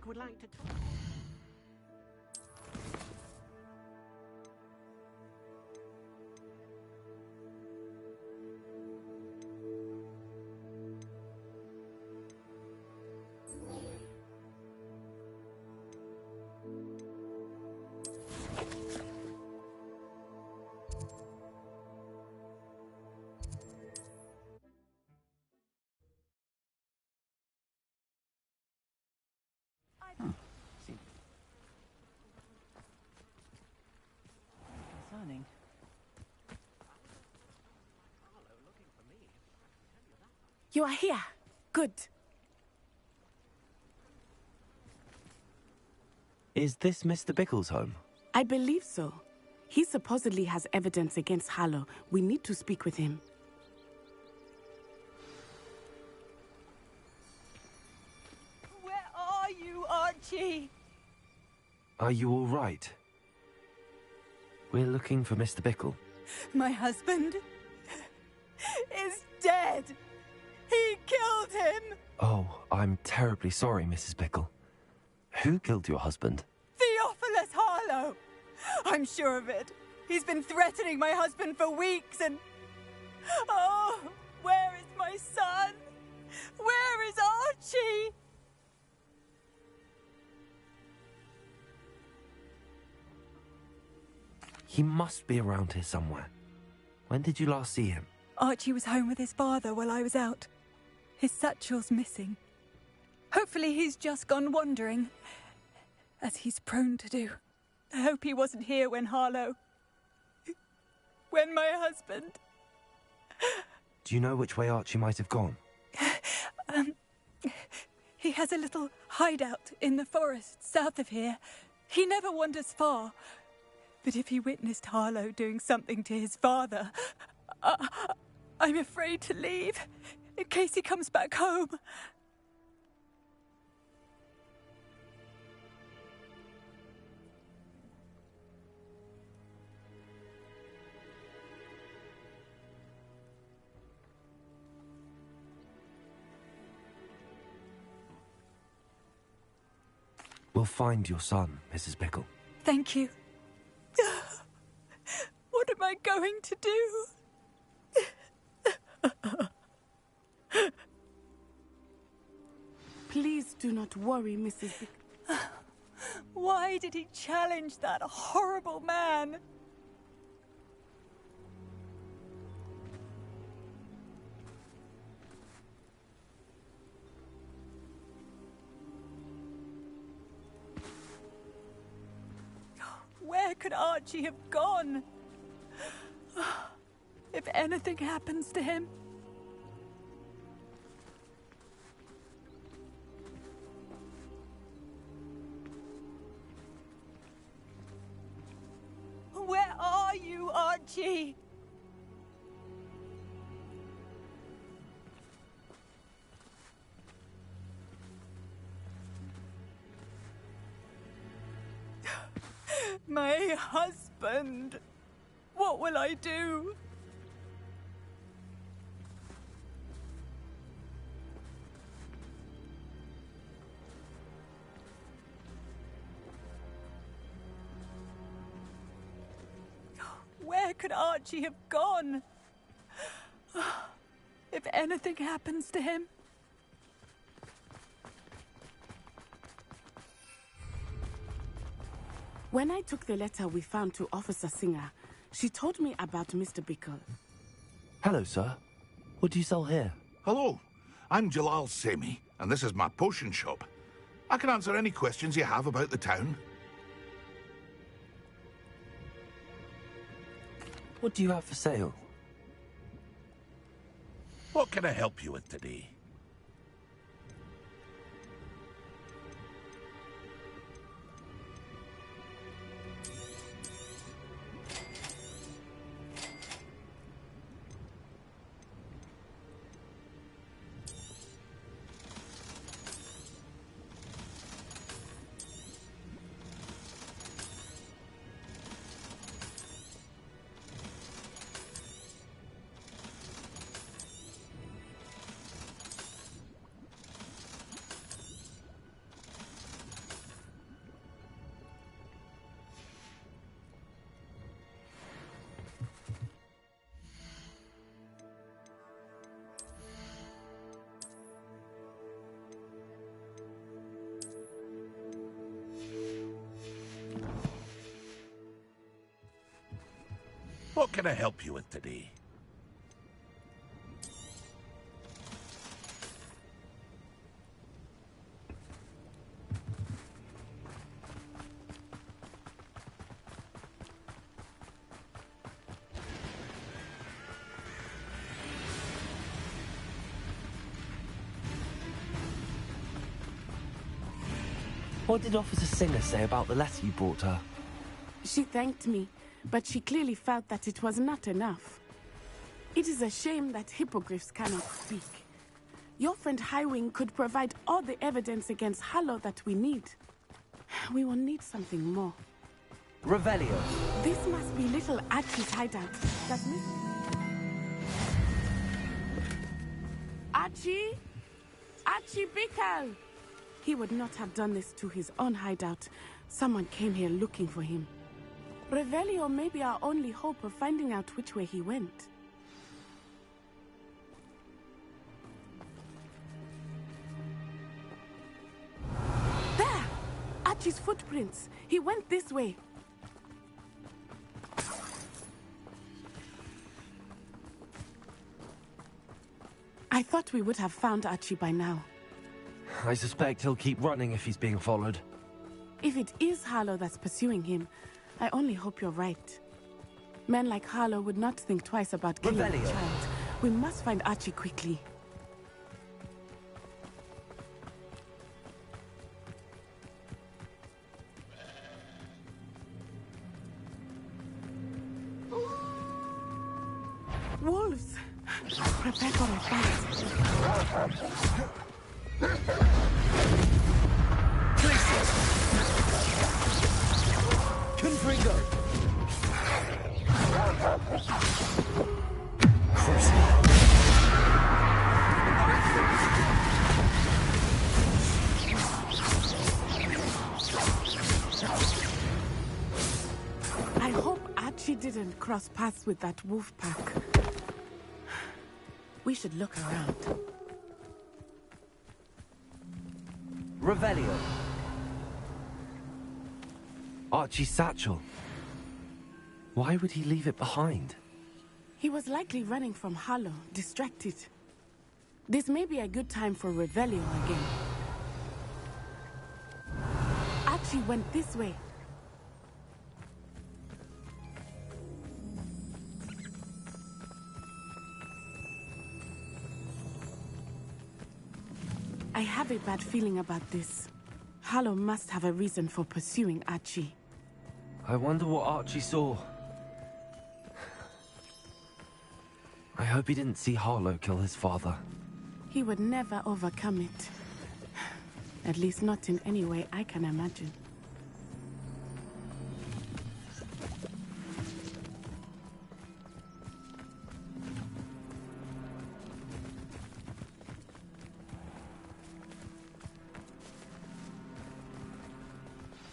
would like to talk. Concerning. You are here. Good. Is this Mr. Bickle's home? I believe so. He supposedly has evidence against Harlow. We need to speak with him. Where are you, Archie? Are you all right? We're looking for Mr. Bickle. My husband is dead. He killed him. Oh, I'm terribly sorry, Mrs. Bickle. Who killed your husband? Theophilus Harlow. I'm sure of it. He's been threatening my husband for weeks and... Oh, where is my son? Where is Archie? He must be around here somewhere. When did you last see him? Archie was home with his father while I was out. His satchel's missing. Hopefully he's just gone wandering, as he's prone to do. I hope he wasn't here when when my husband... Do you know which way Archie might have gone? He has a little hideout in the forest south of here. He never wanders far. But if he witnessed Harlow doing something to his father, I'm afraid to leave, in case he comes back home. We'll find your son, Mrs. Bickle. Thank you. What am I going to do? Please do not worry, Mrs. Bickle. Why did he challenge that horrible man? Where could Archie have gone? If anything happens to him... Where are you, Archie? My husband. What will I do? Where could Archie have gone? If anything happens to him... When I took the letter we found to Officer Singer, she told me about Mr. Bickle. Hello, sir. What do you sell here? Hello, I'm Jalal Semi, and this is my potion shop. I can answer any questions you have about the town. What do you have for sale? What can I help you with today? What can I help you with today? What did Officer Singer say about the letter you brought her? She thanked me, but she clearly felt that it was not enough. It is a shame that hippogriffs cannot speak. Your friend Highwing could provide all the evidence against Harlow that we need. We will need something more. Revelio. This must be little Archie's hideout. That Archie? Archie Bickle! He would not have done this to his own hideout. Someone came here looking for him. Revelio may be our only hope of finding out which way he went. There! Archie's footprints. He went this way. I thought we would have found Archie by now. I suspect he'll keep running if he's being followed. If it is Harlow that's pursuing him, I only hope you're right. Men like Harlow would not think twice about killing a child. We must find Archie quickly. Wolves! Prepare for a fight. Confringo! I hope Archie didn't cross paths with that wolf pack. We should look around. Revelio. Archie's satchel. Why would he leave it behind? He was likely running from Harlow, distracted. This may be a good time for Revelio again. Archie went this way. I have a bad feeling about this. Harlow must have a reason for pursuing Archie. I wonder what Archie saw. I hope he didn't see Harlow kill his father. He would never overcome it. At least not in any way I can imagine.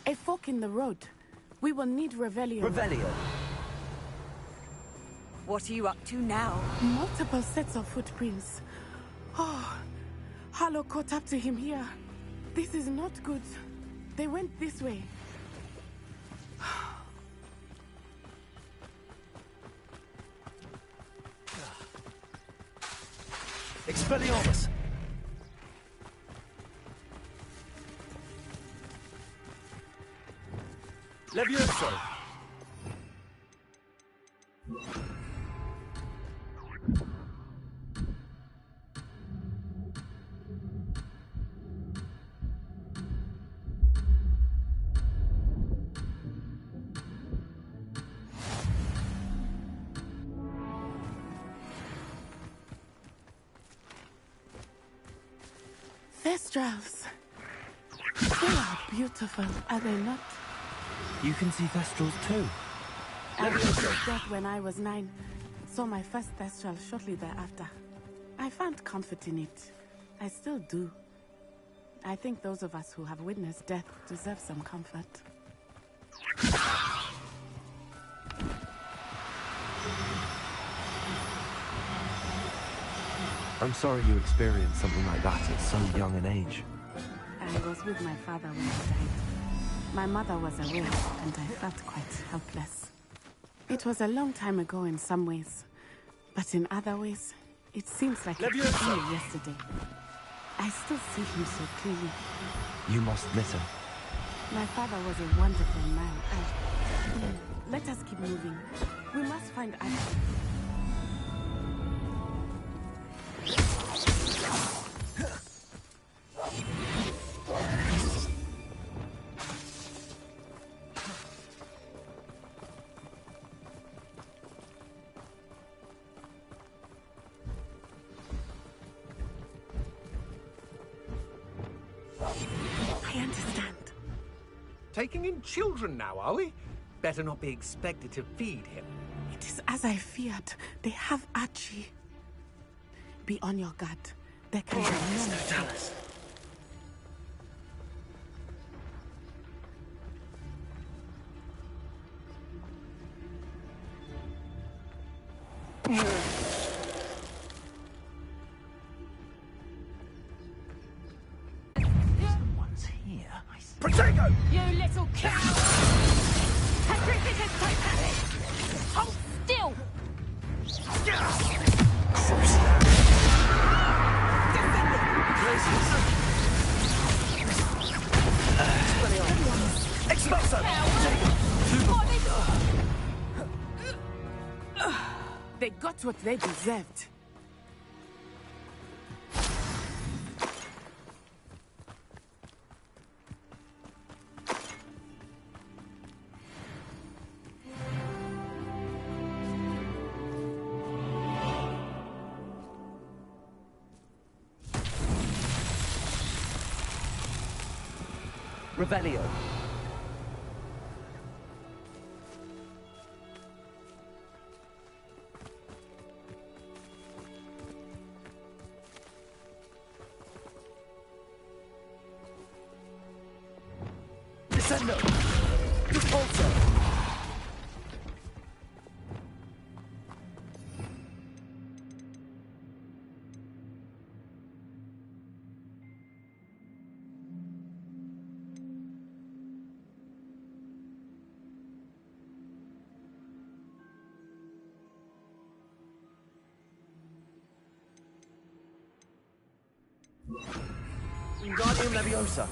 A fork in the road. We will need Revelio. Revelio! What are you up to now? Multiple sets of footprints. Oh, Harlow caught up to him here. This is not good. They went this way. Expelliarmus! Levioso! Thestrals. They are beautiful, are they not? You can see Thestrals too. I was death when I was 9. Saw my first Thestral shortly thereafter. I found comfort in it. I still do. I think those of us who have witnessed death deserve some comfort. I'm sorry you experienced something like that at so young an age. I was with my father when he died. My mother was away, and I felt quite helpless. It was a long time ago in some ways, but in other ways, it seems like it was only yesterday. I still see him so clearly. You must miss him. My father was a wonderful man. Let us keep moving. We must find Archie. I understand. Taking in children now, are we? Better not be expected to feed him. It is as I feared. They have Archie. Be on your guard. There can be no mistake. Someone's here. Protego! You little cow! Patrick is totally! Hold still! Expulso! They got what they deserved. Revelio. Descendo. Repulso. Wingardium Leviosa.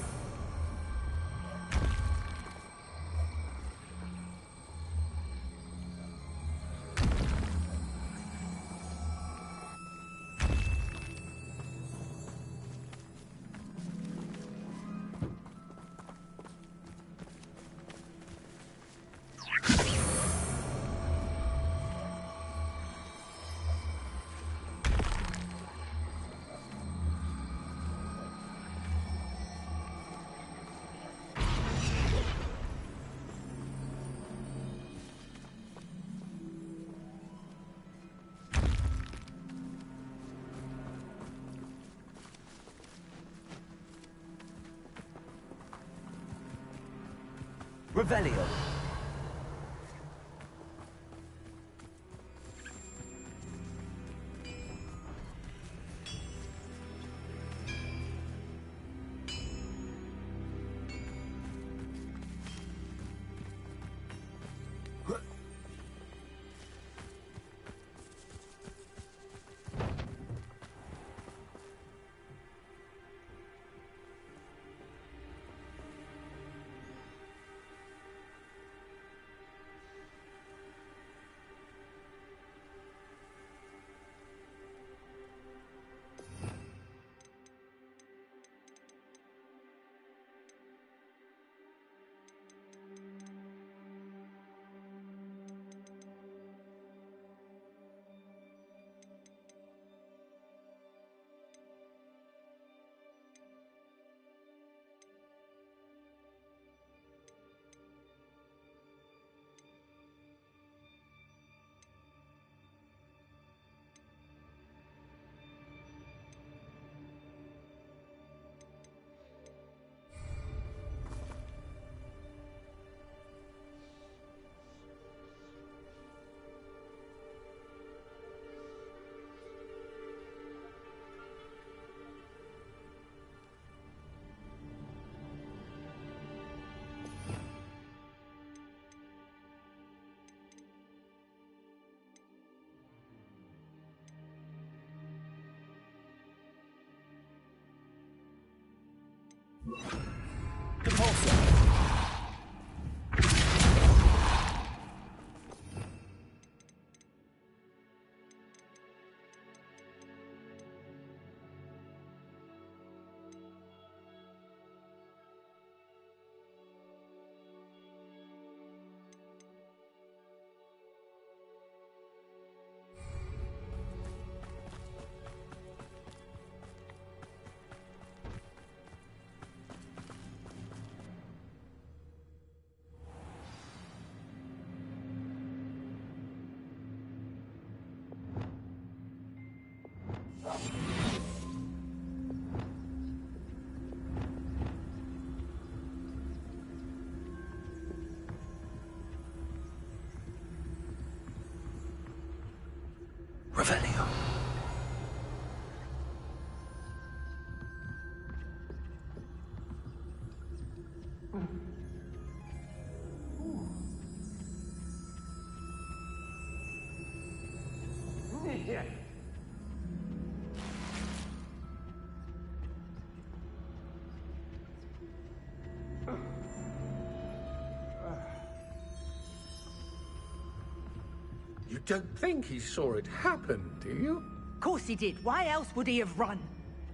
Revelio. Revelio. You don't think he saw it happen, do you? Of course he did. Why else would he have run?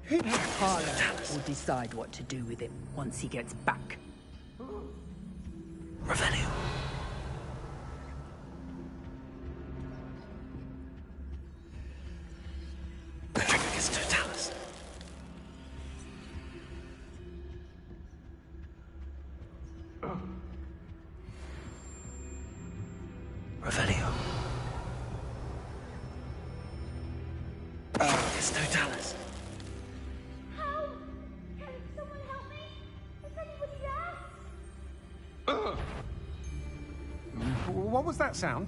Harlow will decide what to do with him once he gets back. Revelio. Petrificus totalis. Revelio. Petrificus totalis. Help! Can someone help me? Is anybody there? What was that sound?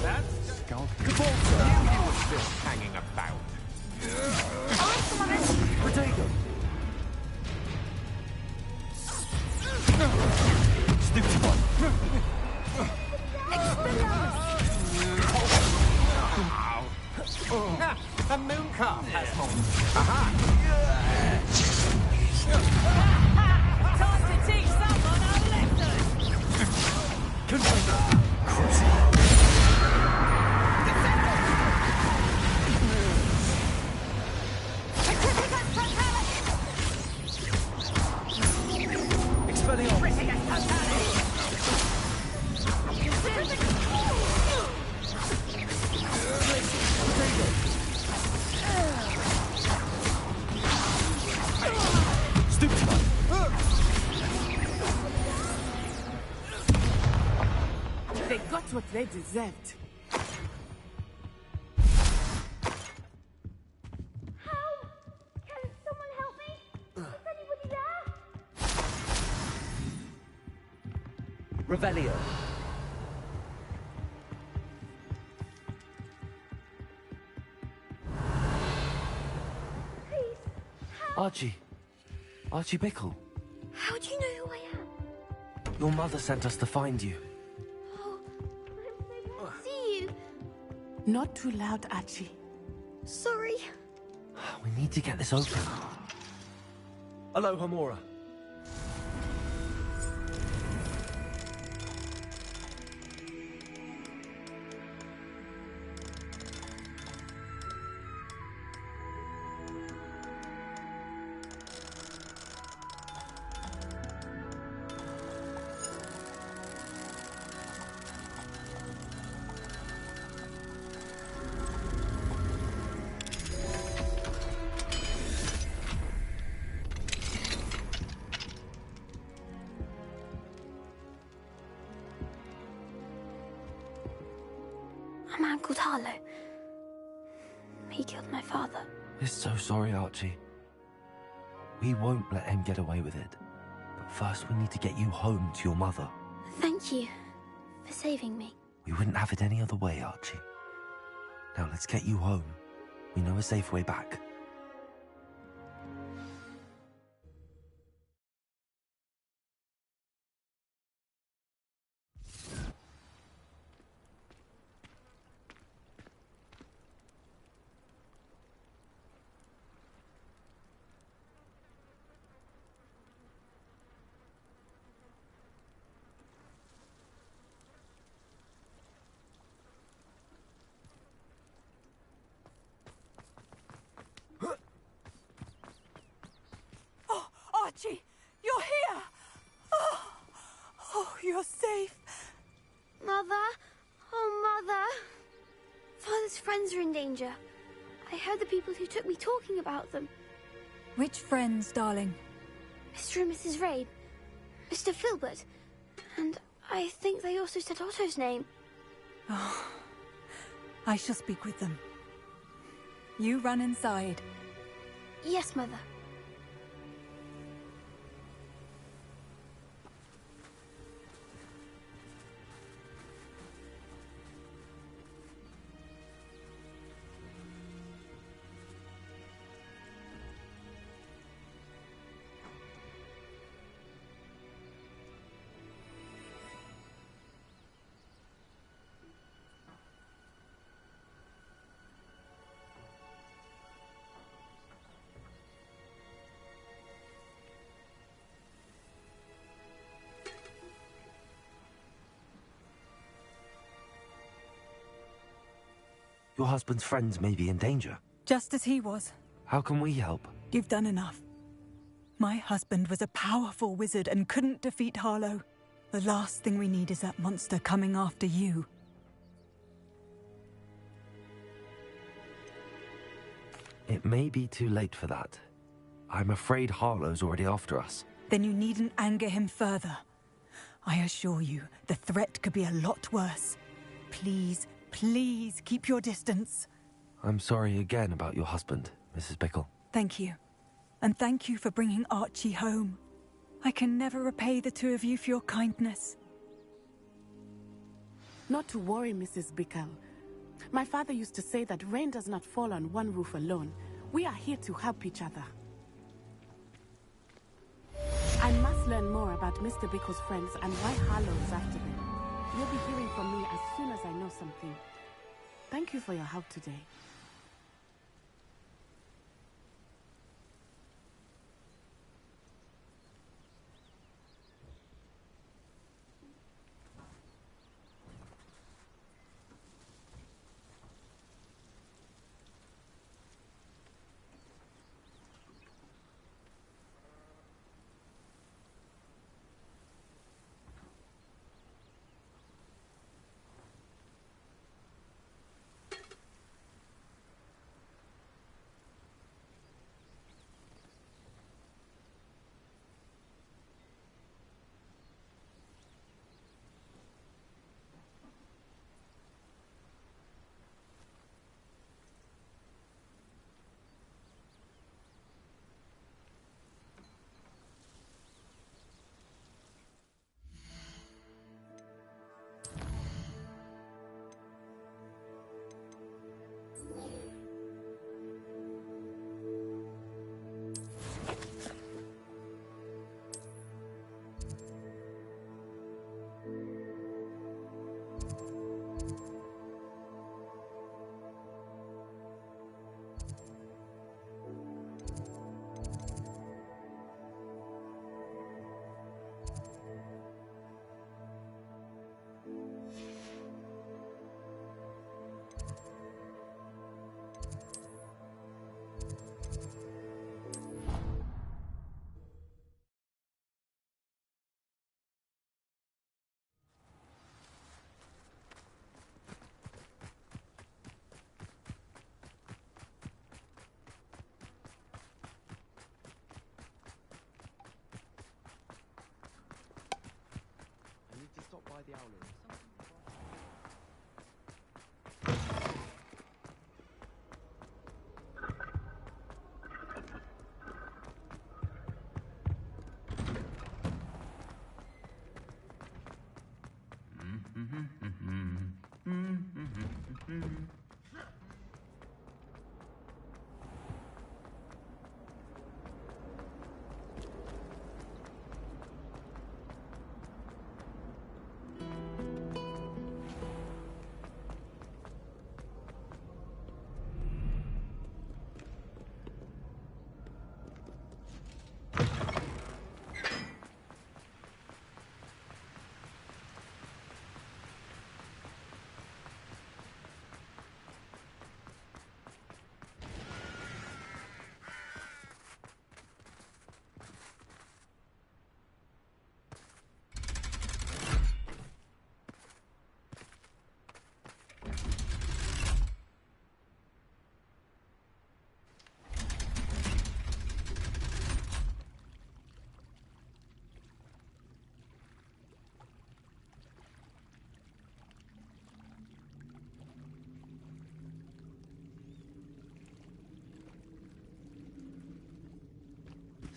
That's Skull. You were still hanging about. Protego. Stupid one. A moon calf has horns. Aha! Time to teach someone a lesson! Confirm. They got what they deserved. Help! Can someone help me? Is anybody there? Revelio. Please, help! Archie Bickle. How do you know who I am? Your mother sent us to find you. Oh, I'm so glad to see you. Not too loud, Archie. Sorry. We need to get this open. Hello, Hamura. A man called Harlow. He killed my father. We're so sorry, Archie. We won't let him get away with it. But first, we need to get you home to your mother. Thank you for saving me. We wouldn't have it any other way, Archie. Now, let's get you home. We know a safe way back. you're safe. Mother? Oh, Mother! Father's friends are in danger. I heard the people who took me talking about them. Which friends, darling? Mr. and Mrs. Rabe, Mr. Filbert, and I think they also said Otto's name. Oh, I shall speak with them. You run inside. Yes, Mother. Your husband's friends may be in danger. Just as he was. How can we help? You've done enough. My husband was a powerful wizard and couldn't defeat Harlow. The last thing we need is that monster coming after you. It may be too late for that. I'm afraid Harlow's already after us. Then you needn't anger him further. I assure you, the threat could be a lot worse. Please, please keep your distance. I'm sorry again about your husband, Mrs. Bickle. Thank you. And thank you for bringing Archie home. I can never repay the two of you for your kindness. Not to worry, Mrs. Bickle. My father used to say that rain does not fall on one roof alone. We are here to help each other. I must learn more about Mr. Bickle's friends and why Harlow is after them. You'll be hearing from me as soon as I know something. Thank you for your help today. By the owlet.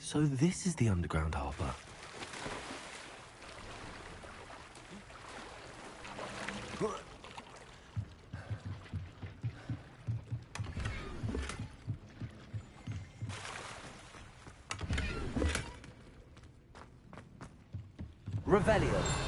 So this is the underground harbour. Revelio.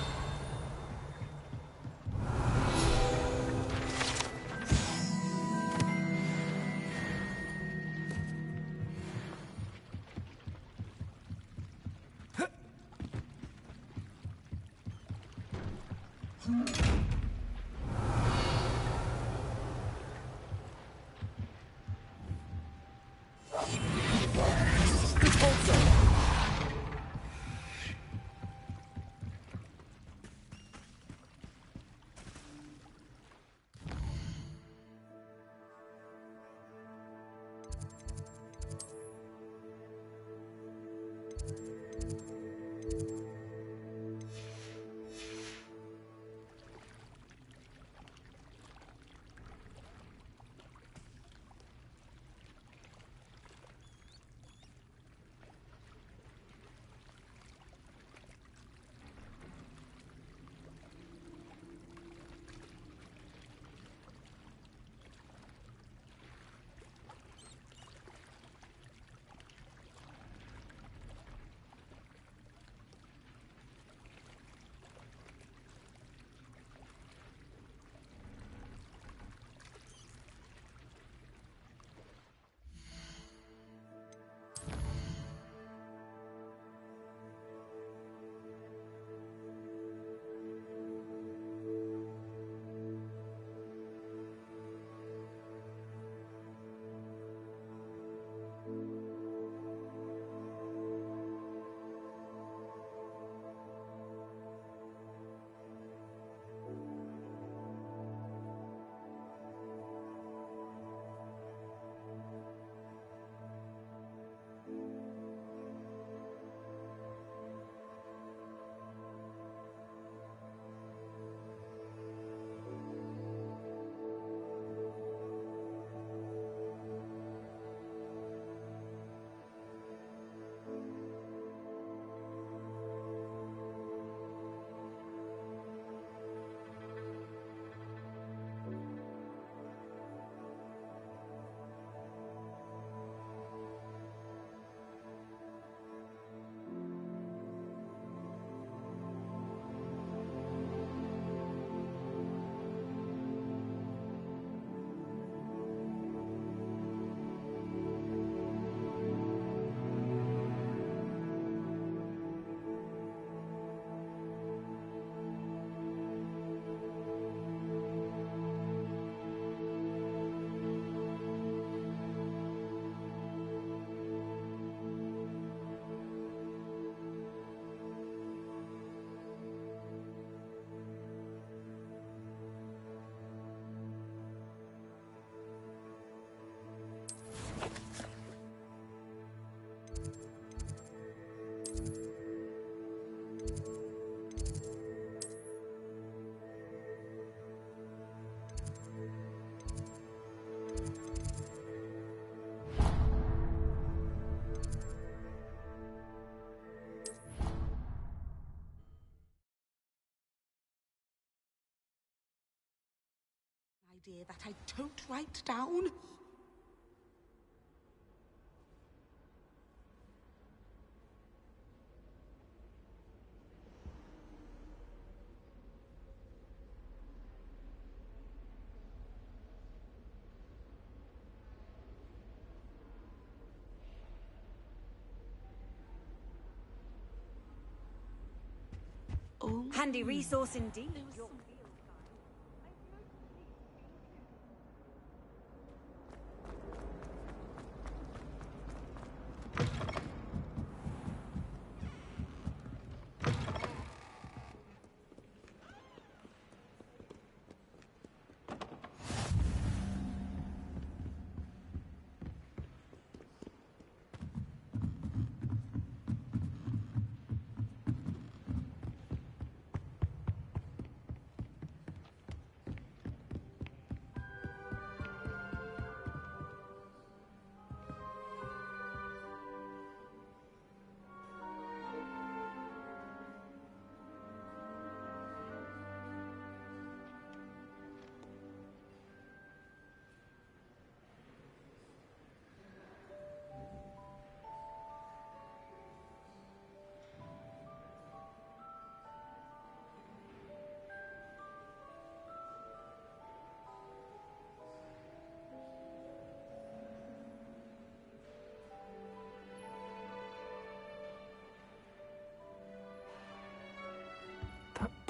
Idea that I don't write down. Oh. Handy resource indeed.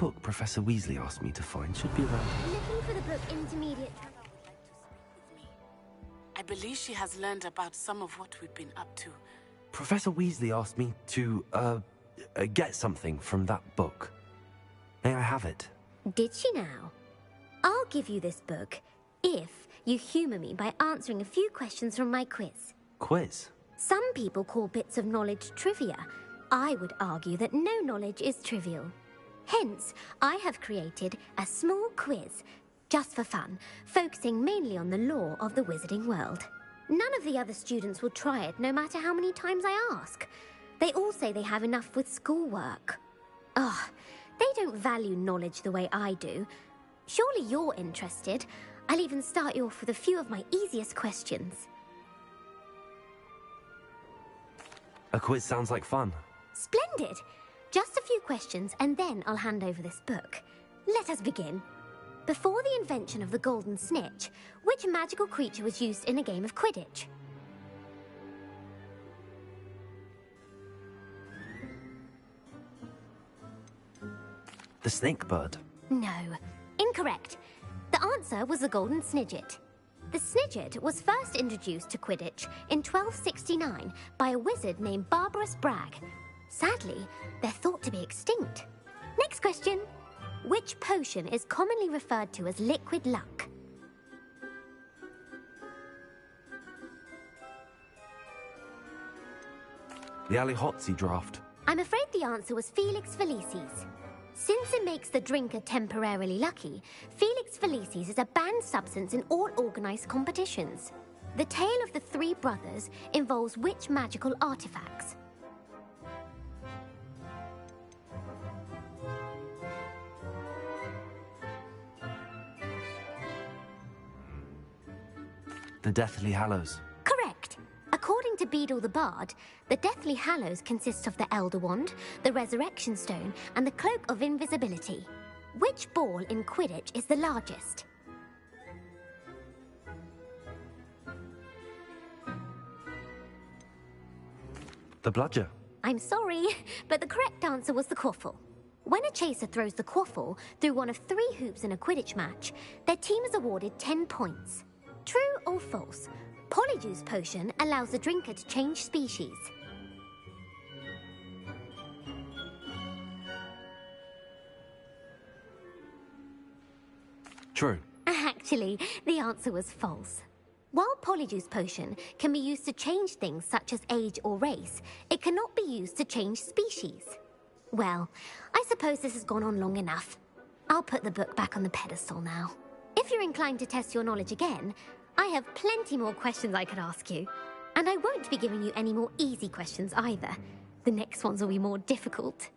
book Professor Weasley asked me to find should be around here. Looking for the book Intermediate. I believe she has learned about some of what we've been up to. Professor Weasley asked me to, get something from that book. May I have it? Did she now? I'll give you this book if you humour me by answering a few questions from my quiz. Quiz? Some people call bits of knowledge trivia. I would argue that no knowledge is trivial. Hence, I have created a small quiz, just for fun, focusing mainly on the lore of the wizarding world. None of the other students will try it, no matter how many times I ask. They all say they have enough with schoolwork. Ugh, they don't value knowledge the way I do. Surely you're interested. I'll even start you off with a few of my easiest questions. A quiz sounds like fun. Splendid! Just a few questions and then I'll hand over this book. Let us begin. Before the invention of the golden snitch, which magical creature was used in a game of Quidditch? The snake bird. No. Incorrect. The answer was the golden snidget. The snidget was first introduced to Quidditch in 1269 by a wizard named Barbarous Bragg. Sadly, they're thought to be extinct. Next question. Which potion is commonly referred to as liquid luck? The Allihotzi draft. I'm afraid the answer was Felix Felicis. Since it makes the drinker temporarily lucky, Felix Felicis is a banned substance in all organised competitions. The tale of the three brothers involves which magical artifacts? The Deathly Hallows. Correct. According to Beedle the Bard, the Deathly Hallows consists of the Elder Wand, the Resurrection Stone, and the Cloak of Invisibility. Which ball in Quidditch is the largest? The Bludger. I'm sorry, but the correct answer was the quaffle. When a chaser throws the quaffle through one of 3 hoops in a Quidditch match, their team is awarded 10 points. True or false? Polyjuice Potion allows the drinker to change species. True. Actually, the answer was false. While Polyjuice Potion can be used to change things such as age or race, it cannot be used to change species. Well, I suppose this has gone on long enough. I'll put the book back on the pedestal now. If you're inclined to test your knowledge again, I have plenty more questions I could ask you. And I won't be giving you any more easy questions either. The next ones will be more difficult.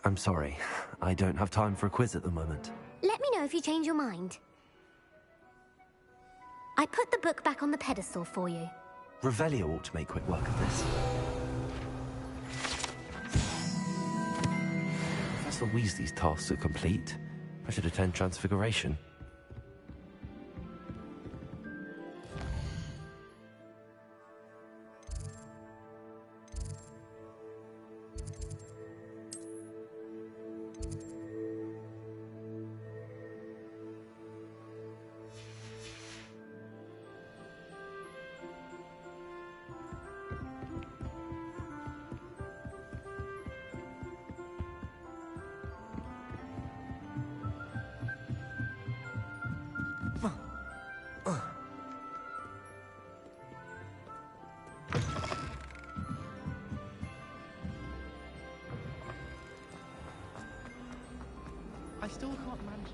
I'm sorry. I don't have time for a quiz at the moment. Let me know if you change your mind. I put the book back on the pedestal for you. Revelio ought to make quick work of this. Professor Weasley's tasks are complete. I should attend Transfiguration. I still can't manage to...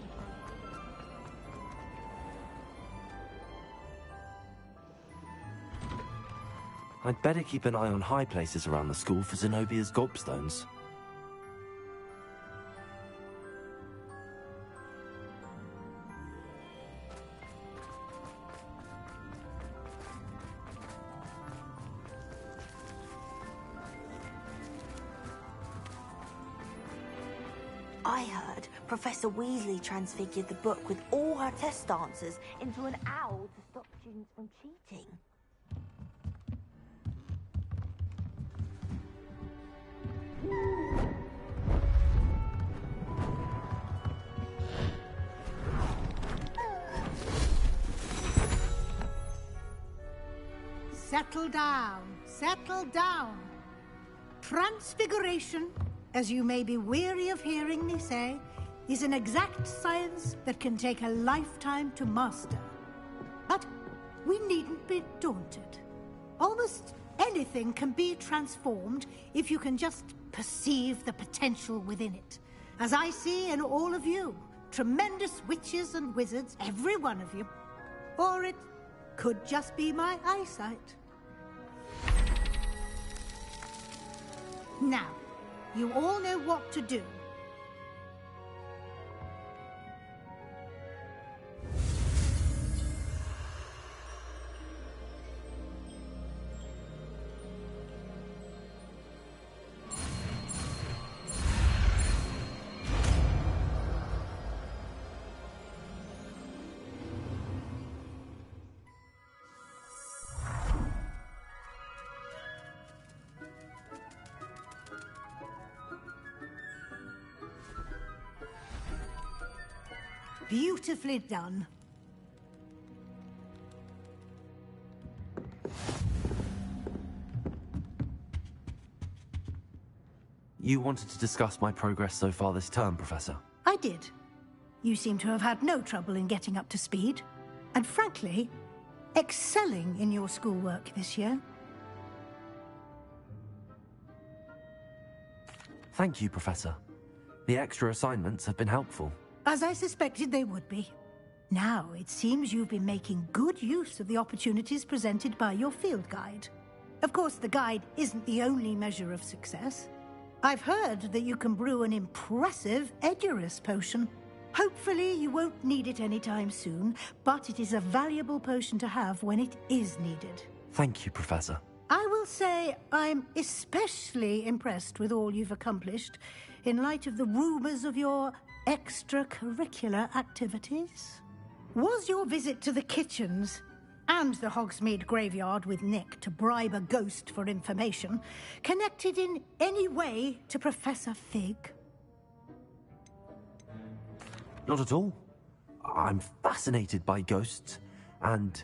I'd better keep an eye on high places around the school for Zenobia's gobstones. I heard Professor Weasley transfigured the book with all her test answers into an owl to stop students from cheating. settle down. Settle down. Transfiguration, as you may be weary of hearing me say, is an exact science that can take a lifetime to master. But we needn't be daunted. Almost anything can be transformed if you can just perceive the potential within it. As I see in all of you, tremendous witches and wizards, every one of you. Or it could just be my eyesight. Now, you all know what to do. Beautifully done. You wanted to discuss my progress so far this term, Professor? I did. You seem to have had no trouble in getting up to speed. And frankly, excelling in your schoolwork this year. Thank you, Professor. The extra assignments have been helpful. As I suspected they would be. Now, it seems you've been making good use of the opportunities presented by your field guide. Of course, the guide isn't the only measure of success. I've heard that you can brew an impressive Edurus potion. Hopefully, you won't need it anytime soon, but it is a valuable potion to have when it is needed. Thank you, Professor. I will say I'm especially impressed with all you've accomplished in light of the rumors of your extracurricular activities. Was your visit to the kitchens and the Hogsmeade graveyard with Nick to bribe a ghost for information connected in any way to Professor Fig? Not at all. I'm fascinated by ghosts and,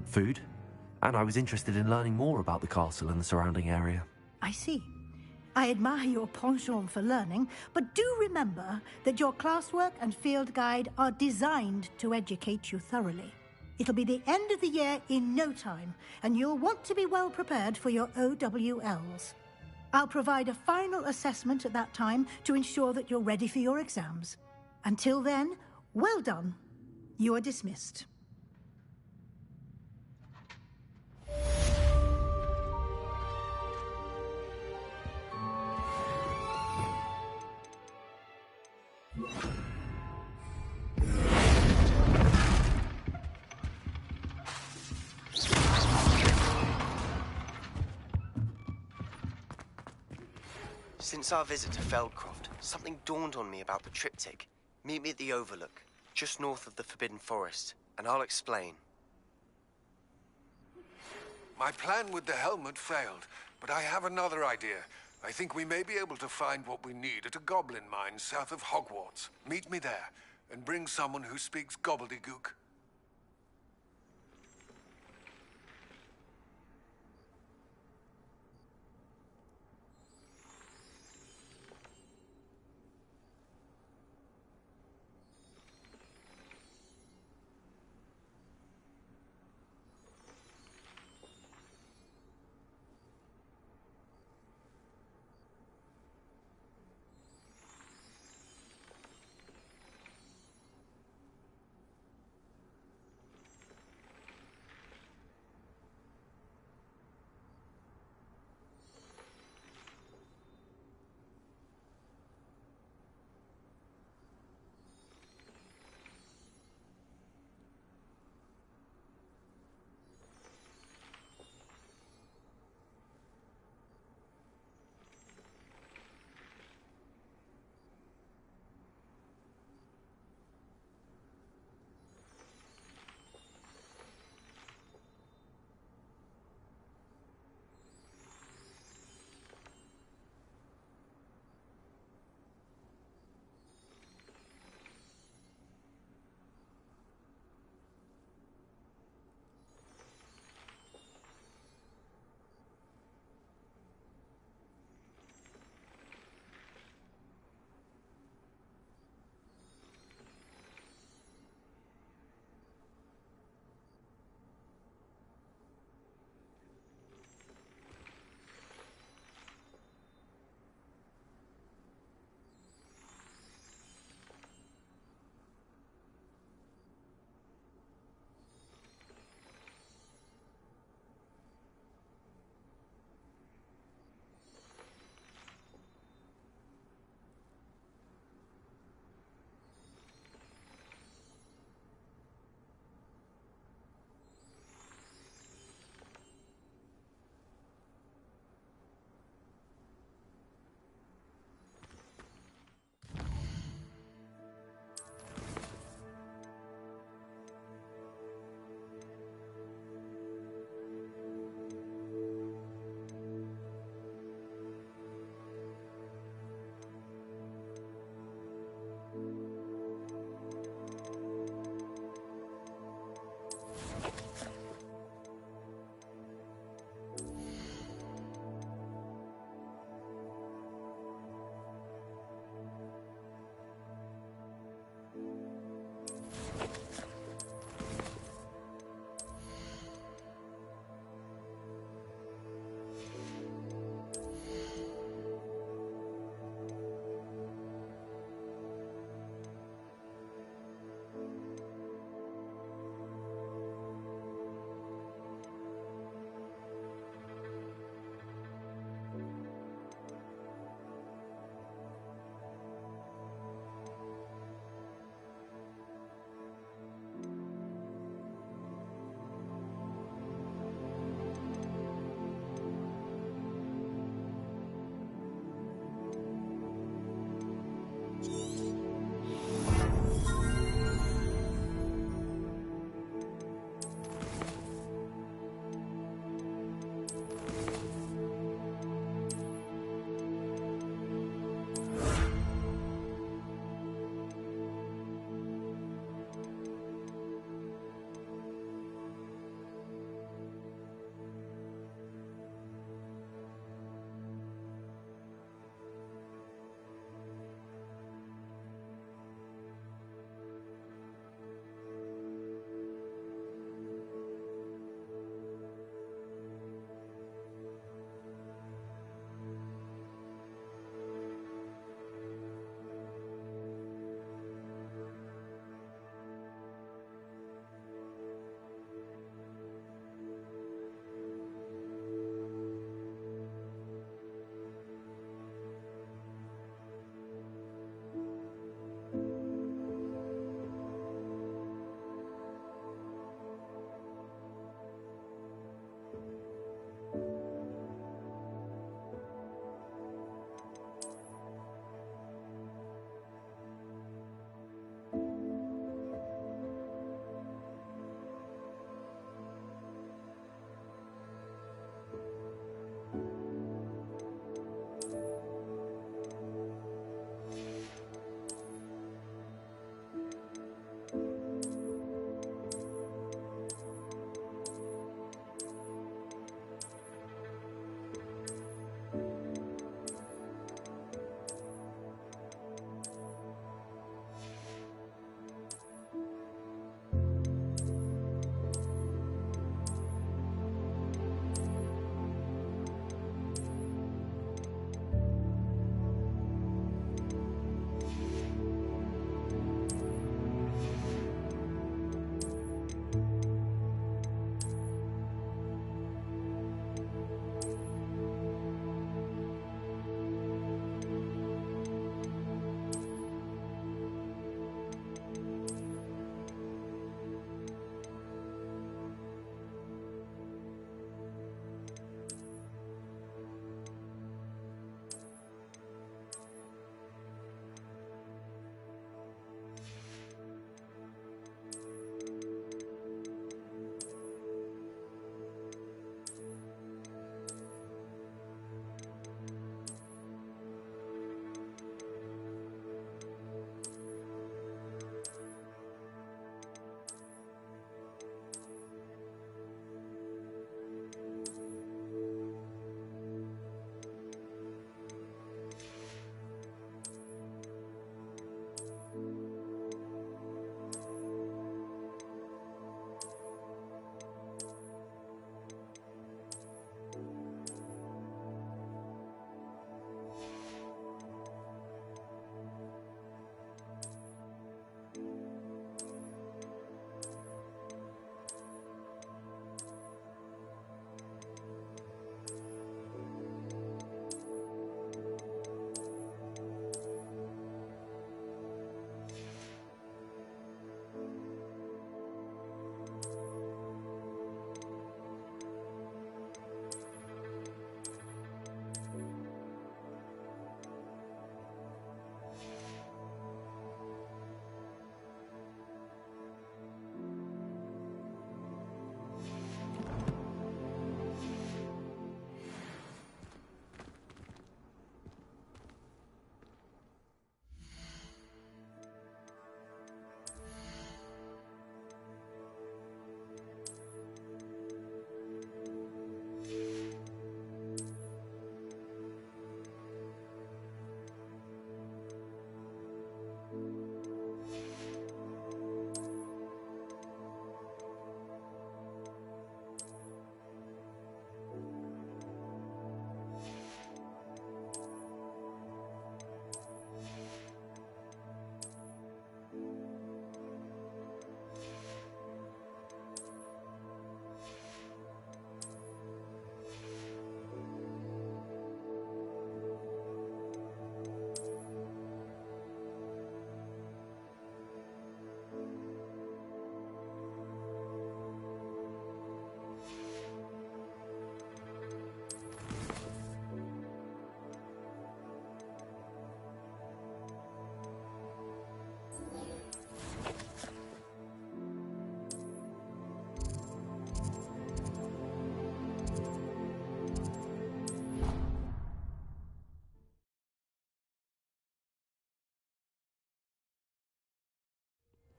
food, and I was interested in learning more about the castle and the surrounding area. I see. I admire your penchant for learning, but do remember that your classwork and field guide are designed to educate you thoroughly. It'll be the end of the year in no time, and you'll want to be well prepared for your OWLs. I'll provide a final assessment at that time to ensure that you're ready for your exams. Until then, well done. You are dismissed. Since our visit to Feldcroft, something dawned on me about the triptych. Meet me at the Overlook, just north of the Forbidden Forest, and I'll explain. My plan with the helmet failed, but I have another idea. I think we may be able to find what we need at a goblin mine south of Hogwarts. Meet me there, and bring someone who speaks gobbledygook.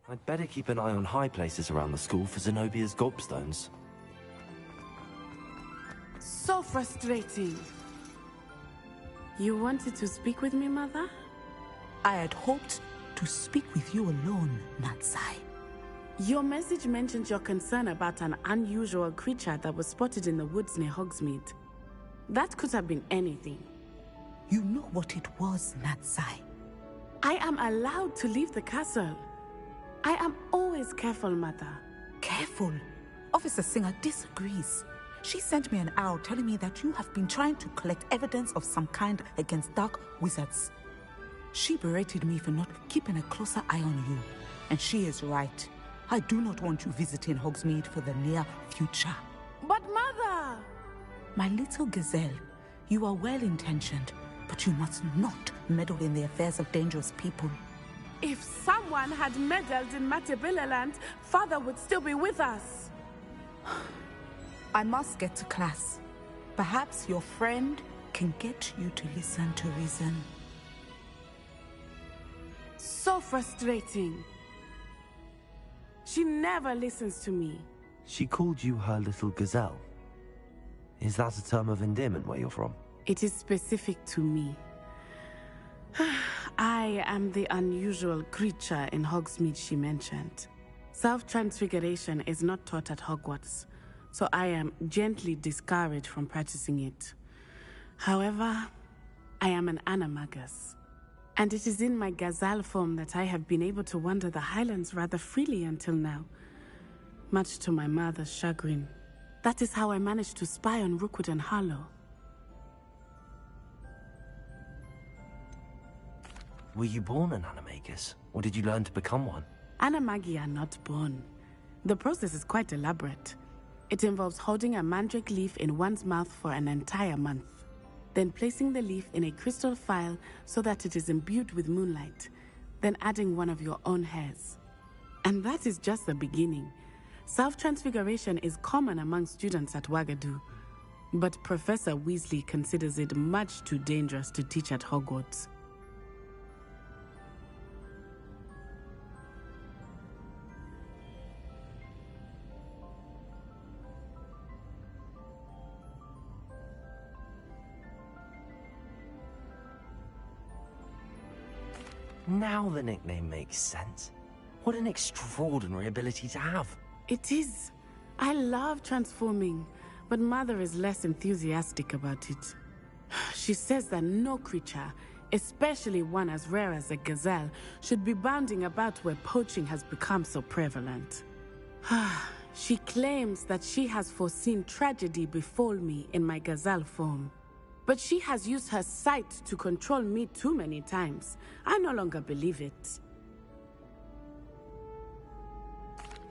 I'd better keep an eye on high places around the school for Zenobia's gobstones. So frustrating. You wanted to speak with me, Mother? I had hoped to speak with you alone, Natsai. Your message mentioned your concern about an unusual creature that was spotted in the woods near Hogsmeade. That could have been anything. You know what it was, Natsai. I am allowed to leave the castle. I am always careful, Mother. Careful? Officer Singer disagrees. She sent me an owl telling me that you have been trying to collect evidence of some kind against dark wizards. She berated me for not keeping a closer eye on you. And she is right. I do not want you visiting Hogsmeade for the near future. But Mother! My little gazelle, you are well-intentioned, but you must not meddle in the affairs of dangerous people. If someone had meddled in Matabeleland, Father would still be with us. I must get to class. Perhaps your friend can get you to listen to reason. So frustrating. She never listens to me. She called you her little gazelle. Is that a term of endearment where you're from? It is specific to me. I am the unusual creature in Hogsmeade she mentioned. Self-transfiguration is not taught at Hogwarts, so I am gently discouraged from practicing it. However, I am an animagus, and it is in my gazelle form that I have been able to wander the Highlands rather freely until now, much to my mother's chagrin. That is how I managed to spy on Rookwood and Harlow. Were you born an animagus, or did you learn to become one? Animagi are not born. The process is quite elaborate. It involves holding a mandrake leaf in one's mouth for an entire month, then placing the leaf in a crystal phial so that it is imbued with moonlight, then adding one of your own hairs. And that is just the beginning. Self-transfiguration is common among students at Wagadu, but Professor Weasley considers it much too dangerous to teach at Hogwarts. Now the nickname makes sense. What an extraordinary ability to have. It is. I love transforming, but Mother is less enthusiastic about it. She says that no creature, especially one as rare as a gazelle, should be bounding about where poaching has become so prevalent. She claims that she has foreseen tragedy befall me in my gazelle form. But she has used her sight to control me too many times. I no longer believe it.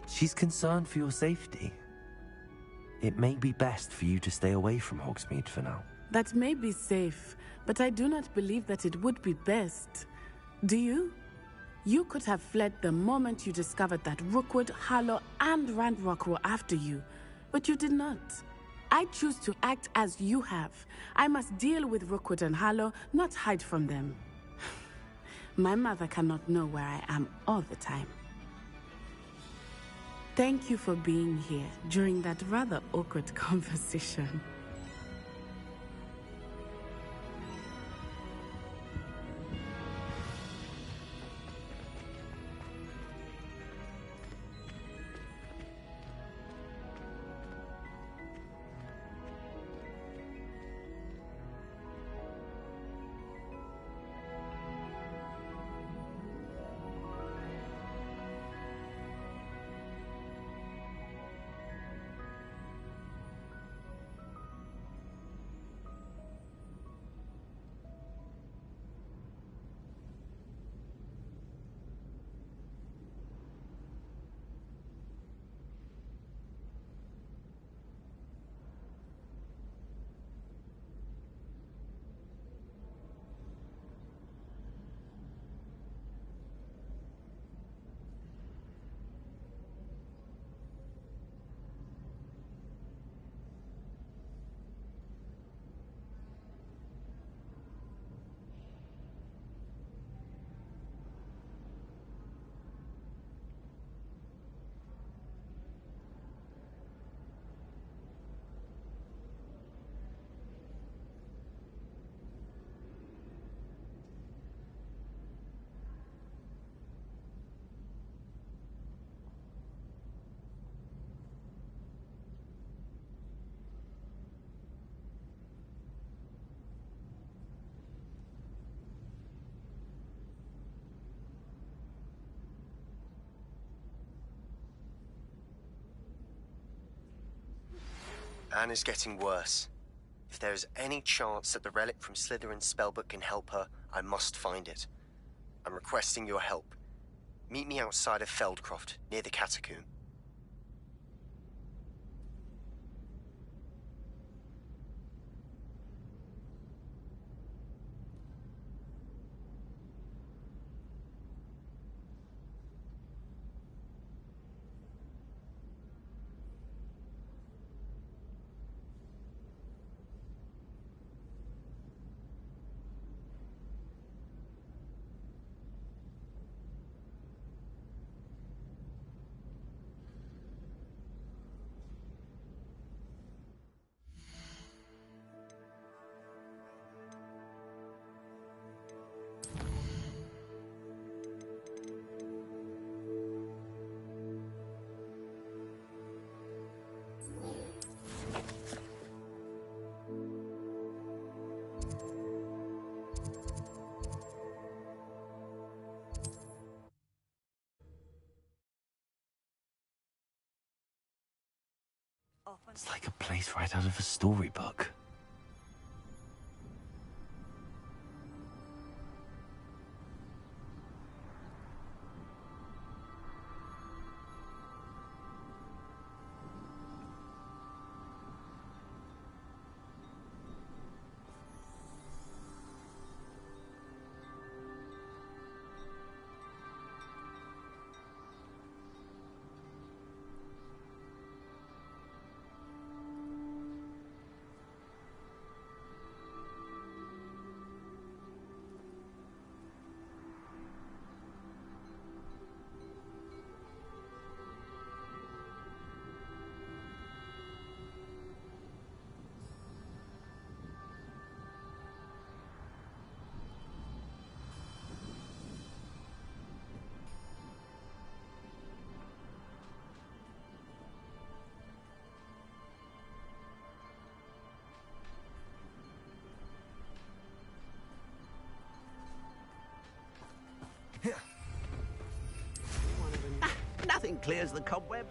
She's concerned for your safety. It may be best for you to stay away from Hogsmeade for now. That may be safe, but I do not believe that it would be best. Do you? You could have fled the moment you discovered that Rookwood, Harlow, and Ranrock were after you, but you did not. I choose to act as you have. I must deal with Rookwood and Harlow, not hide from them. My mother cannot know where I am all the time. Thank you for being here during that rather awkward conversation. Anne is getting worse. If there is any chance that the relic from Slytherin's spellbook can help her, I must find it. I'm requesting your help. Meet me outside of Feldcroft, near the catacomb. It's like a place right out of a storybook. Nothing clears the cobweb.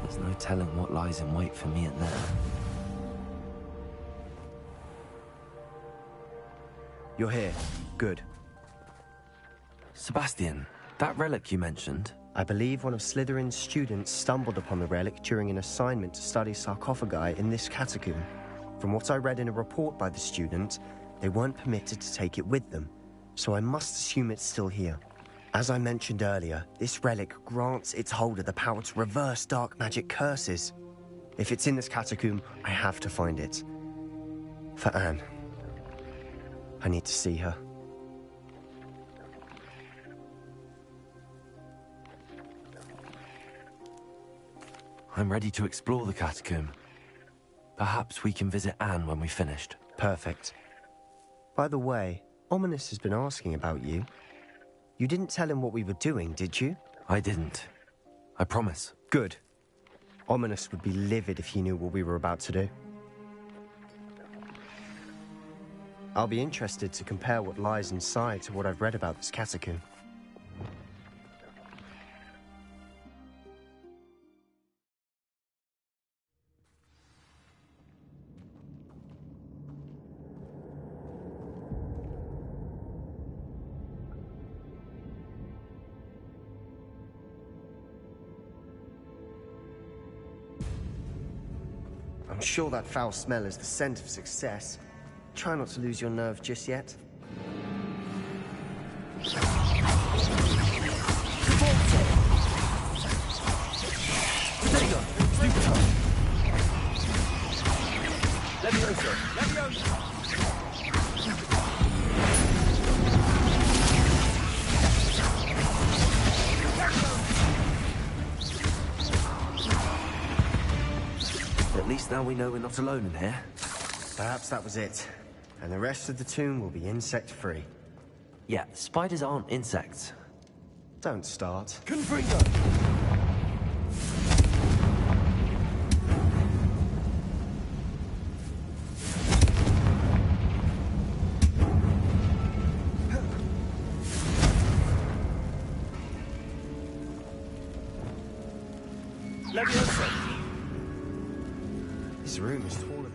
There's no telling what lies in wait for me in there. You're here. Good. Sebastian, that relic you mentioned? I believe one of Slytherin's students stumbled upon the relic during an assignment to study sarcophagi in this catacomb. From what I read in a report by the student, they weren't permitted to take it with them, so I must assume it's still here. As I mentioned earlier, this relic grants its holder the power to reverse dark magic curses. If it's in this catacomb, I have to find it. For Anne. I need to see her. I'm ready to explore the catacomb. Perhaps we can visit Anne when we've finished. Perfect. By the way, Ominous has been asking about you. You didn't tell him what we were doing, did you? I didn't. I promise. Good. Ominous would be livid if he knew what we were about to do. I'll be interested to compare what lies inside to what I've read about this catacomb. I'm sure that foul smell is the scent of success. Try not to lose your nerve just yet. At least now we know we're not alone in here. Perhaps that was it. And the rest of the tomb will be insect-free. Yeah, spiders aren't insects. Don't start. Confringo! This room is taller than...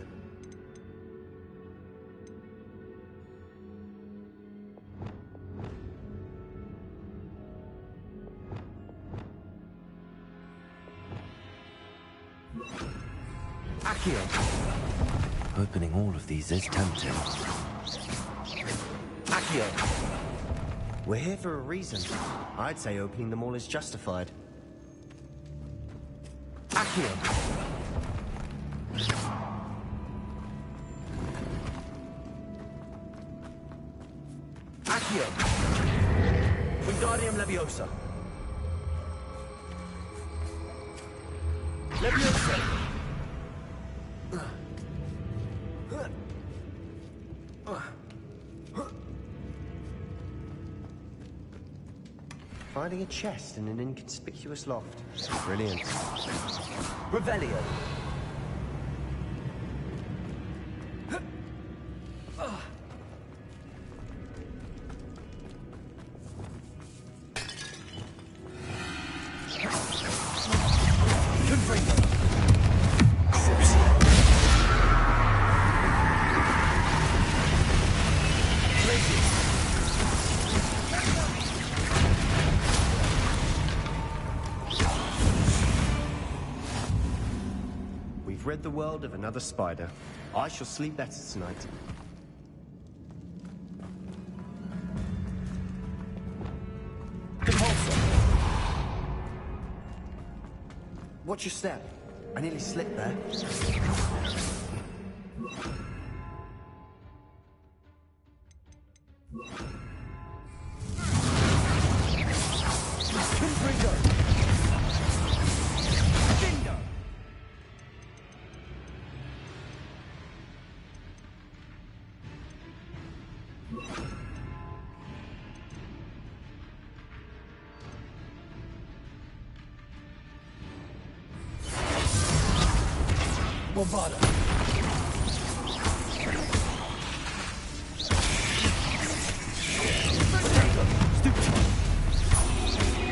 Accio. Opening all of these is tempting. Accio. We're here for a reason. I'd say opening them all is justified. Accio. Accio. Wingardium Leviosa. Leviosa. Finding a chest in an inconspicuous loft. Brilliant. Revelio. We've rid the world of another spider. I shall sleep better tonight. Watch your step. I nearly slipped there. Bombada.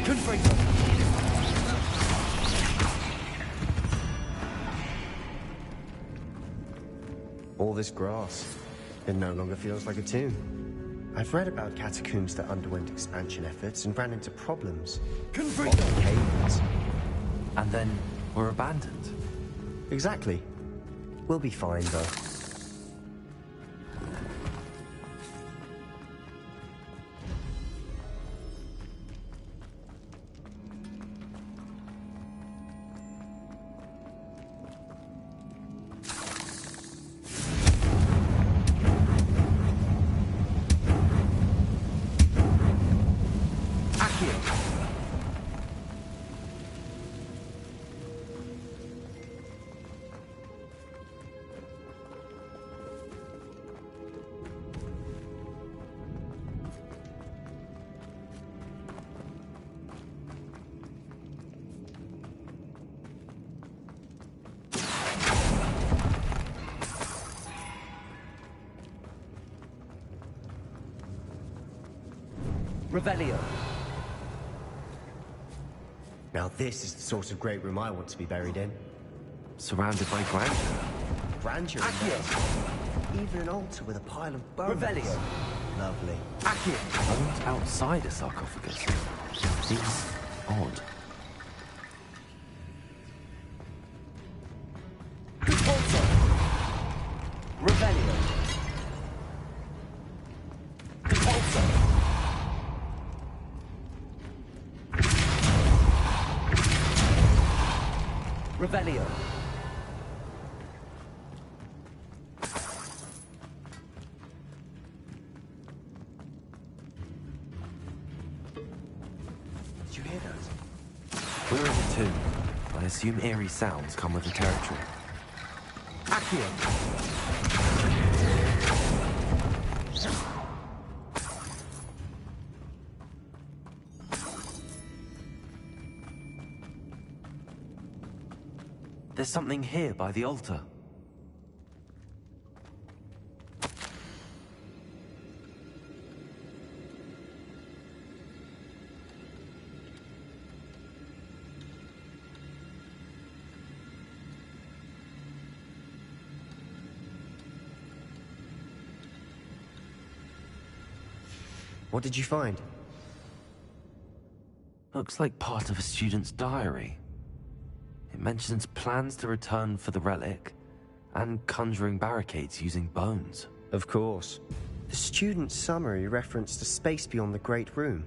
Confringo. All this grass. It no longer feels like a tomb. I've read about catacombs that underwent expansion efforts and ran into problems. Confringo. Caves. And then were abandoned. Exactly. We'll be fine, though. Revelio. Now this is the sort of great room I want to be buried in. Surrounded by grandeur. Grandeur in there. Even an altar with a pile of bones. Revelio. Lovely. Accio. Bones outside a sarcophagus. Seems odd. Repulsor. Revelio. Repulsor. Revelio. Did you hear that? We're in the tomb. I assume eerie sounds come with the territory. Accio. There's something here by the altar. What did you find? Looks like part of a student's diary. It mentions plans to return for the relic, and conjuring barricades using bones. Of course. The student's summary referenced a space beyond the Great Room,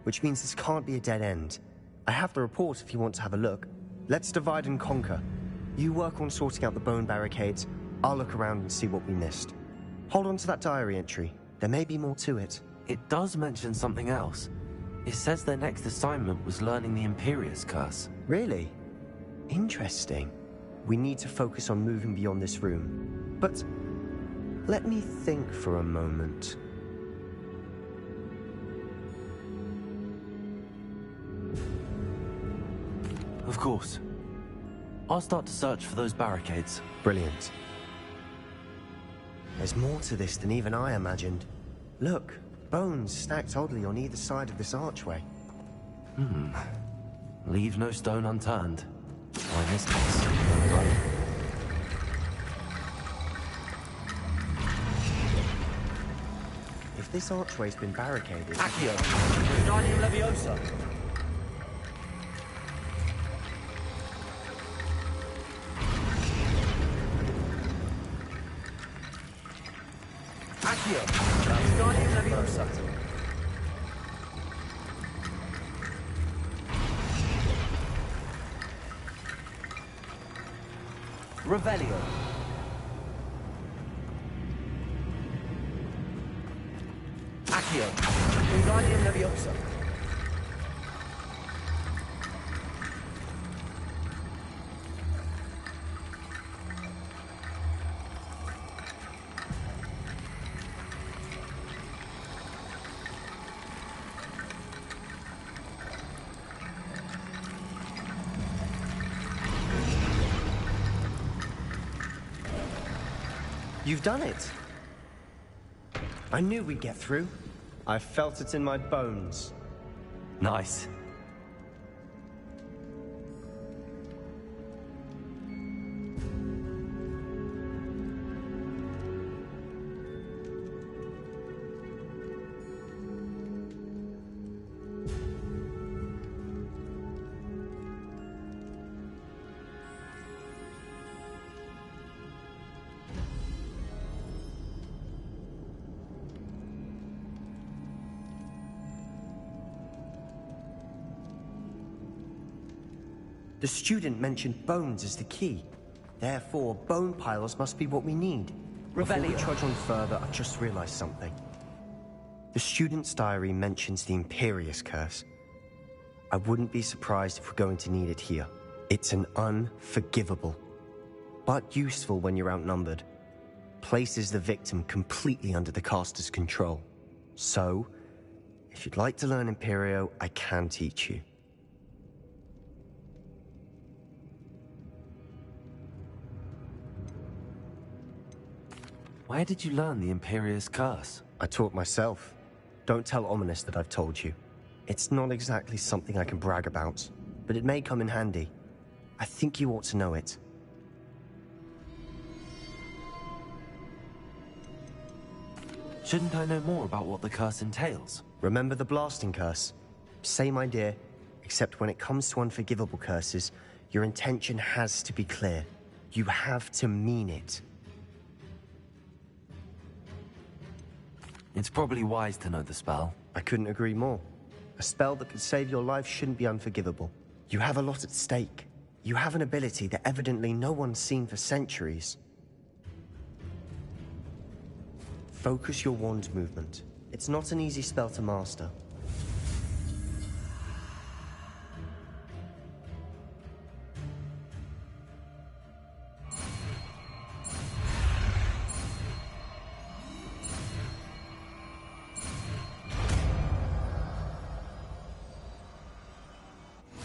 which means this can't be a dead end. I have the report if you want to have a look. Let's divide and conquer. You work on sorting out the bone barricades, I'll look around and see what we missed. Hold on to that diary entry. There may be more to it. It does mention something else. It says their next assignment was learning the Imperius Curse. Really? Interesting. We need to focus on moving beyond this room. But let me think for a moment. Of course. I'll start to search for those barricades. Brilliant. There's more to this than even I imagined. Look, bones stacked oddly on either side of this archway. Leave no stone unturned. Or in this case, no bone. If this archway's been barricaded... Accio! Wingardium Leviosa! Accio! Wingardium Leviosa! Revelio! Accio! Wingardium Leviosa! You've done it! I knew we'd get through. I felt it in my bones. Nice. The student mentioned bones as the key. Therefore, bone piles must be what we need. Before we trudge on further, I just realized something. The student's diary mentions the Imperius Curse. I wouldn't be surprised if we're going to need it here. It's an unforgivable, but useful when you're outnumbered. Places the victim completely under the caster's control. So, if you'd like to learn Imperio, I can teach you. Where did you learn the Imperius Curse? I taught myself. Don't tell Ominous that I've told you. It's not exactly something I can brag about, but it may come in handy. I think you ought to know it. Shouldn't I know more about what the curse entails? Remember the blasting curse? Same idea, except when it comes to unforgivable curses, your intention has to be clear. You have to mean it. It's probably wise to know the spell. I couldn't agree more. A spell that could save your life shouldn't be unforgivable. You have a lot at stake. You have an ability that evidently no one's seen for centuries. Focus your wand movement. It's not an easy spell to master.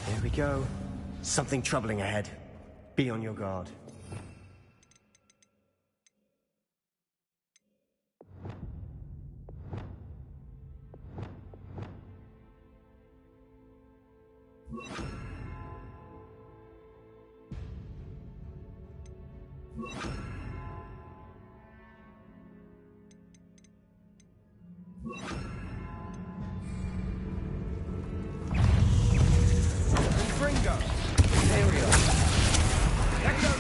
Here we go. Something troubling ahead. Be on your guard. Gringo! Stereo! Echo!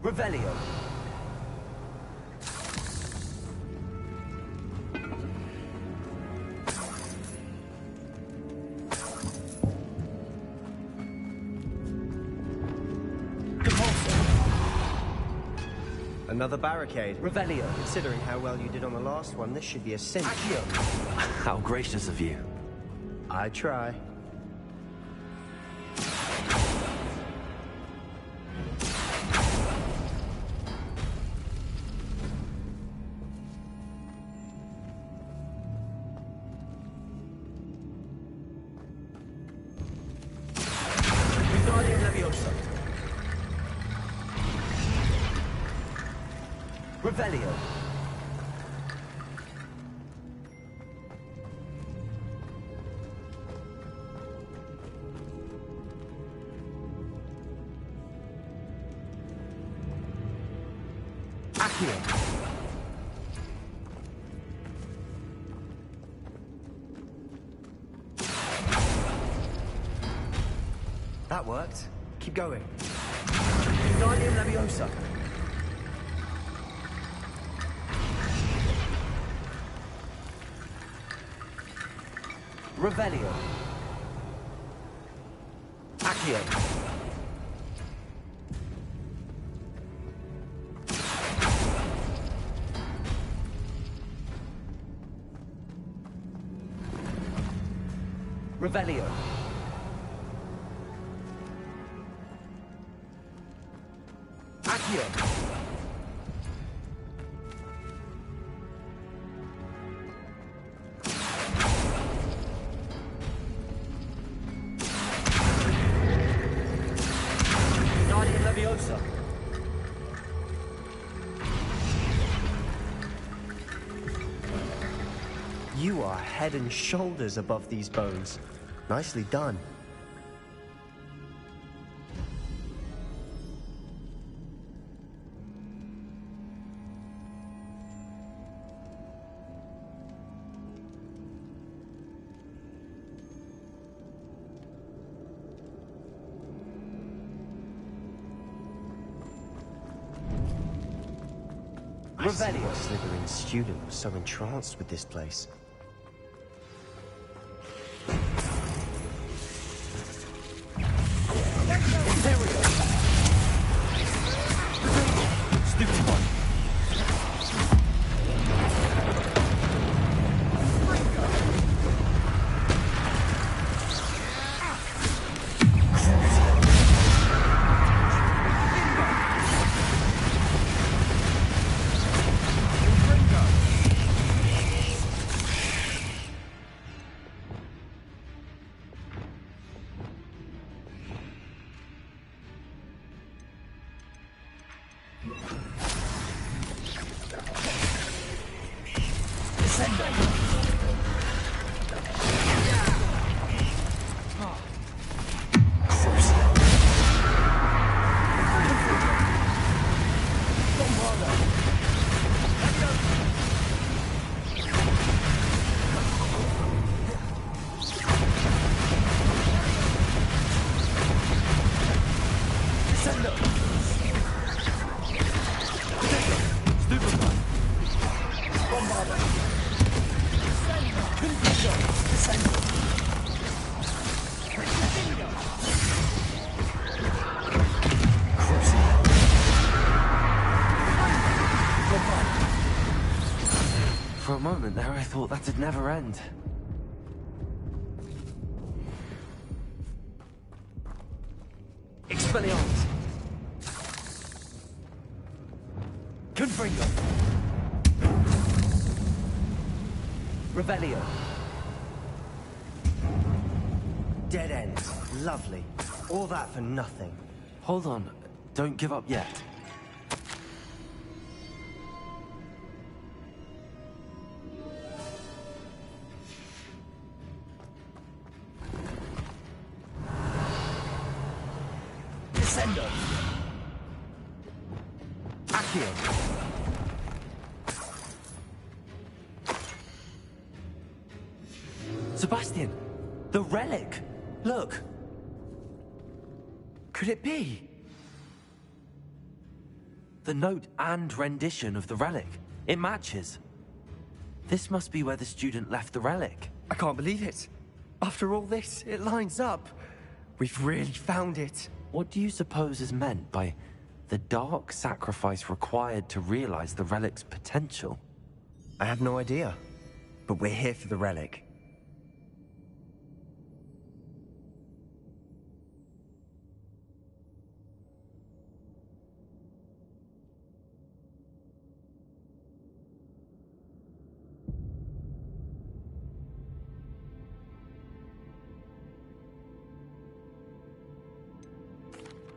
Revelio. Another barricade. Revelio. Considering how well you did on the last one, this should be a cinch. How gracious of you. I try. Revelio. Accio. That worked. Keep going. Wingardium Leviosa. Revelio. Accio. Revelio. Accio. Leviosa. You are head and shoulders above these bones. Nicely done. I see why Slytherin's student was so entranced with this place. Stupid one. moment there, I thought that'd never end. Expelliarmus! Confringo! Revelio! Dead end. Lovely. All that for nothing. Hold on. Don't give up yet. Descendo! Accio! Sebastian! The relic! Look! Could it be? The note and rendition of the relic. It matches. This must be where the student left the relic. I can't believe it. After all this, it lines up. We've really found it. What do you suppose is meant by the dark sacrifice required to realize the relic's potential? I have no idea. But we're here for the relic.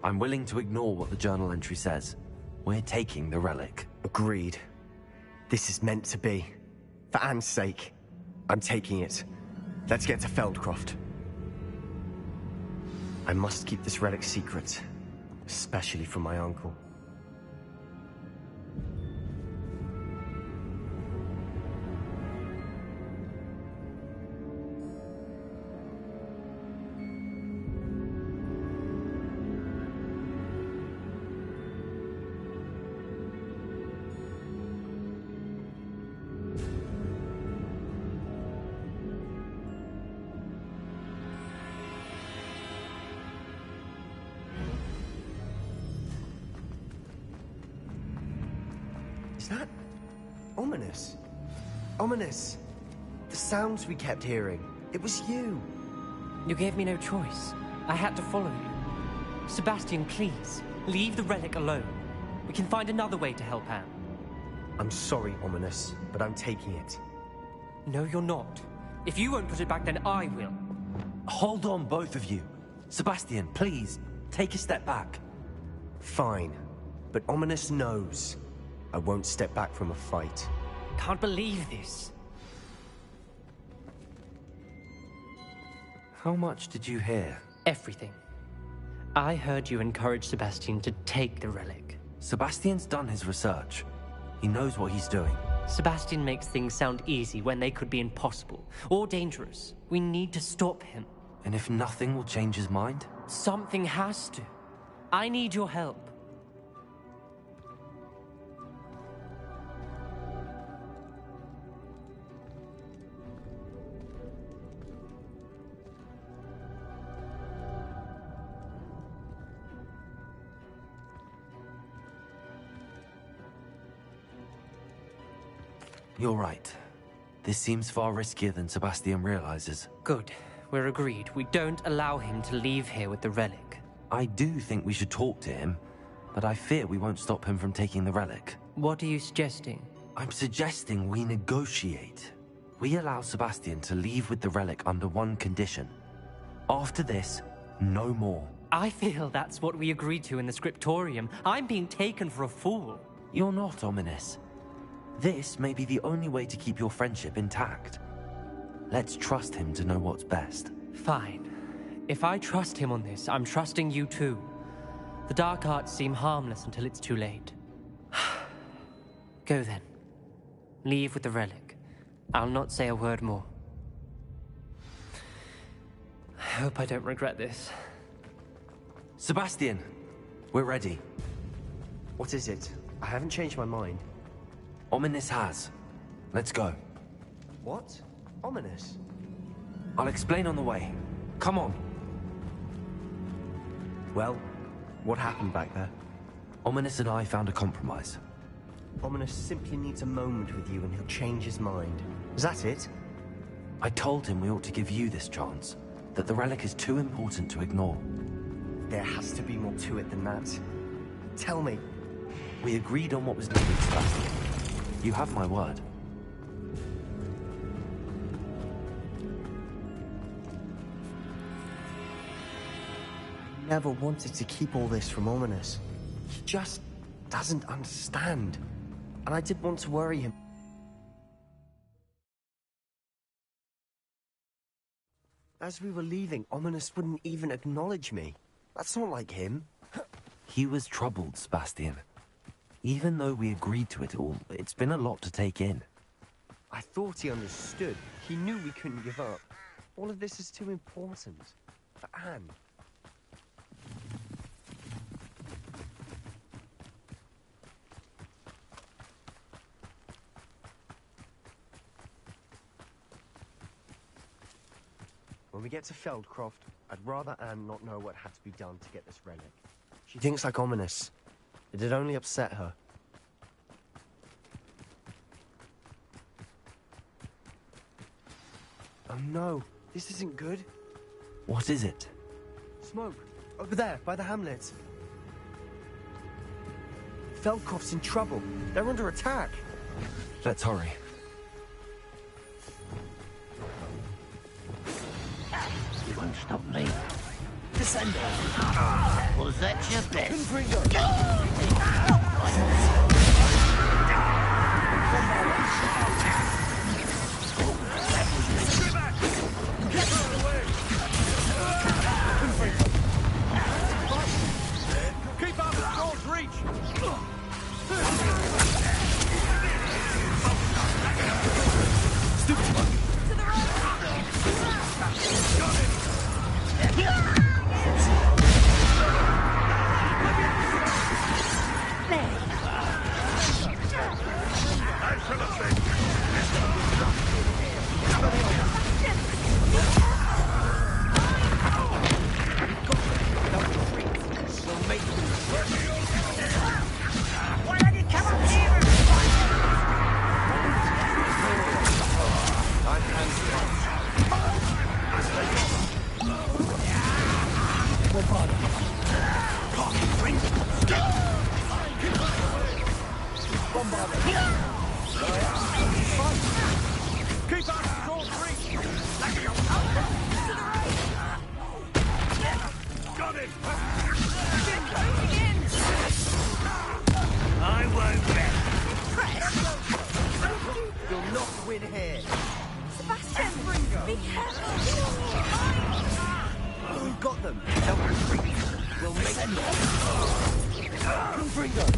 I'm willing to ignore what the journal entry says. We're taking the relic. Agreed. This is meant to be. For Anne's sake, I'm taking it. Let's get to Feldcroft. I must keep this relic secret, especially from my uncle. Is that ominous? Ominous! The sounds we kept hearing. It was you. You gave me no choice. I had to follow you. Sebastian, please, leave the relic alone. We can find another way to help Anne. I'm sorry, Ominous, but I'm taking it. No, you're not. If you won't put it back, then I will. Hold on, both of you. Sebastian, please, take a step back. Fine, but Ominous knows. I won't step back from a fight. Can't believe this. How much did you hear? Everything. I heard you encourage Sebastian to take the relic. Sebastian's done his research. He knows what he's doing. Sebastian makes things sound easy when they could be impossible or dangerous. We need to stop him. And if nothing will change his mind? Something has to. I need your help. You're right. This seems far riskier than Sebastian realizes. Good. We're agreed. We don't allow him to leave here with the relic. I do think we should talk to him, but I fear we won't stop him from taking the relic. What are you suggesting? I'm suggesting we negotiate. We allow Sebastian to leave with the relic under one condition. After this, no more. I feel that's what we agreed to in the scriptorium. I'm being taken for a fool. You're not, Ominous. This may be the only way to keep your friendship intact. Let's trust him to know what's best. Fine. If I trust him on this, I'm trusting you too. The dark arts seem harmless until it's too late. Go then. Leave with the relic. I'll not say a word more. I hope I don't regret this. Sebastian, we're ready. What is it? I haven't changed my mind. Ominous has. Let's go. What? Ominous? I'll explain on the way. Come on. Well, what happened back there? Ominous and I found a compromise. Ominous simply needs a moment with you and he'll change his mind. Is that it? I told him we ought to give you this chance, that the relic is too important to ignore. There has to be more to it than that. Tell me. We agreed on what was needed, Sebastian. You have my word. I never wanted to keep all this from Ominous. He just doesn't understand. And I didn't want to worry him. As we were leaving, Ominous wouldn't even acknowledge me. That's not like him. He was troubled, Sebastian. Even though we agreed to it all, it's been a lot to take in. I thought he understood. He knew we couldn't give up. All of this is too important. For Anne. When we get to Feldcroft, I'd rather Anne not know what had to be done to get this relic. She thinks like Ominous. It'd only upset her. Oh no, this isn't good. What is it? Smoke. Over there, by the hamlet. Feldcroft's in trouble. They're under attack. Let's hurry. You won't stop me. Descender. Was that your best? Keep up the Scroll's reach! Stupid one. To the right! Got it! Why don't you come up here and Keep up Scroll's reach! Got it! I won't bet. You'll not win here. Sebastian! Be careful! We've got them. They'll retreat. We'll make them. Bring them.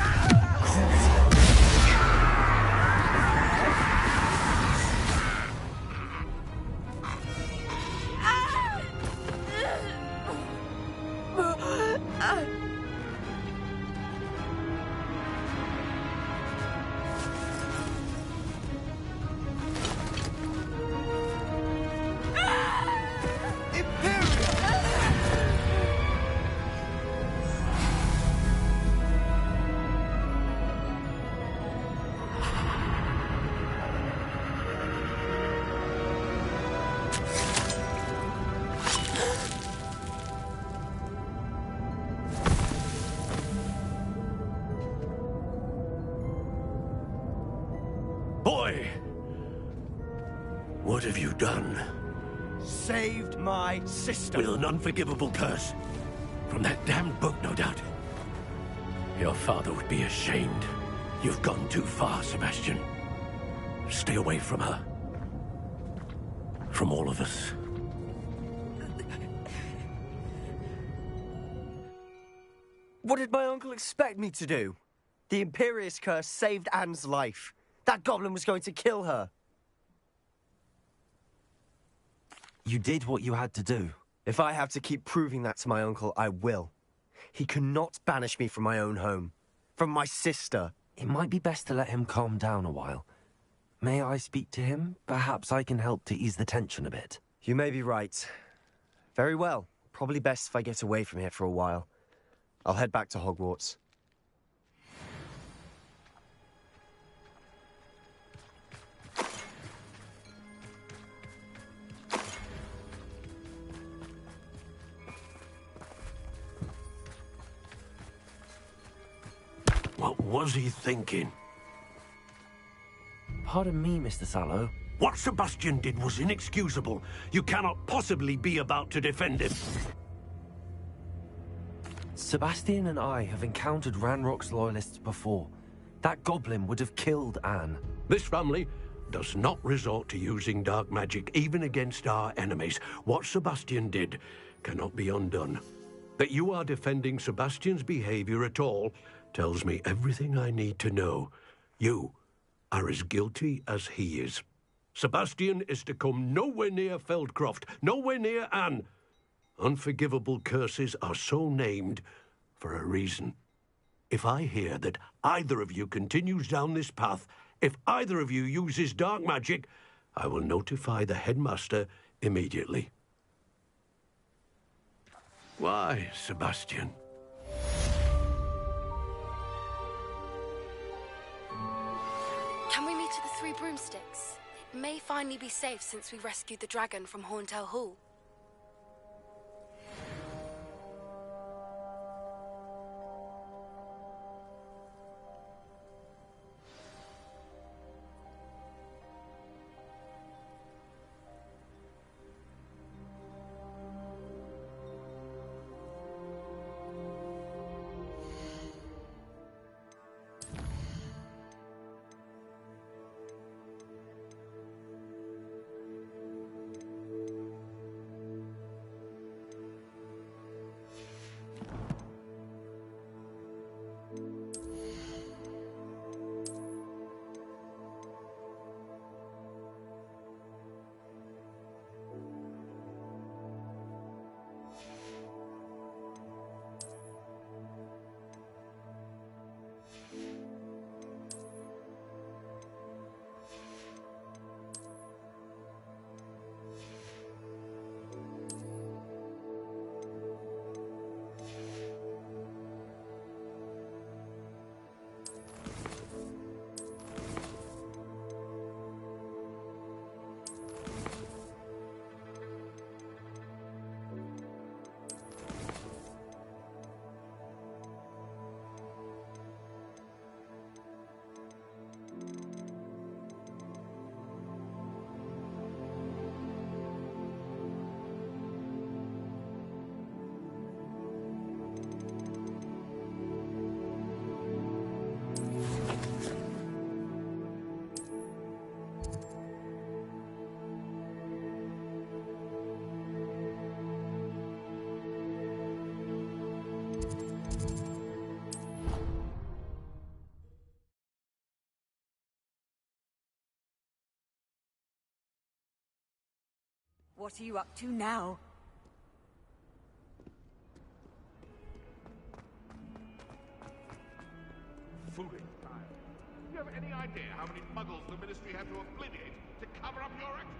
Boy! What have you done? Saved my sister. With an unforgivable curse. From that damned book, no doubt. Your father would be ashamed. You've gone too far, Sebastian. Stay away from her. From all of us. What did my uncle expect me to do? The Imperious curse saved Anne's life. That goblin was going to kill her. You did what you had to do. If I have to keep proving that to my uncle, I will. He cannot banish me from my own home. From my sister. It might be best to let him calm down a while. May I speak to him? Perhaps I can help to ease the tension a bit. You may be right. Very well. Probably best if I get away from here for a while. I'll head back to Hogwarts. was he thinking? Pardon me, Mr. Sallow. What Sebastian did was inexcusable. You cannot possibly be about to defend him. Sebastian and I have encountered Ranrock's loyalists before. That goblin would have killed Anne. This family does not resort to using dark magic, even against our enemies. What Sebastian did cannot be undone. That you are defending Sebastian's behavior at all tells me everything I need to know. You are as guilty as he is. Sebastian is to come nowhere near Feldcroft, nowhere near Anne. Unforgivable curses are so named for a reason. If I hear that either of you continues down this path, if either of you uses dark magic, I will notify the headmaster immediately. Why, Sebastian? Can we meet at the Three Broomsticks? It may finally be safe since we rescued the dragon from Horntail Hall. What are you up to now? Foolish child. Do you have any idea how many muggles the Ministry had to obliviate to cover up your actions?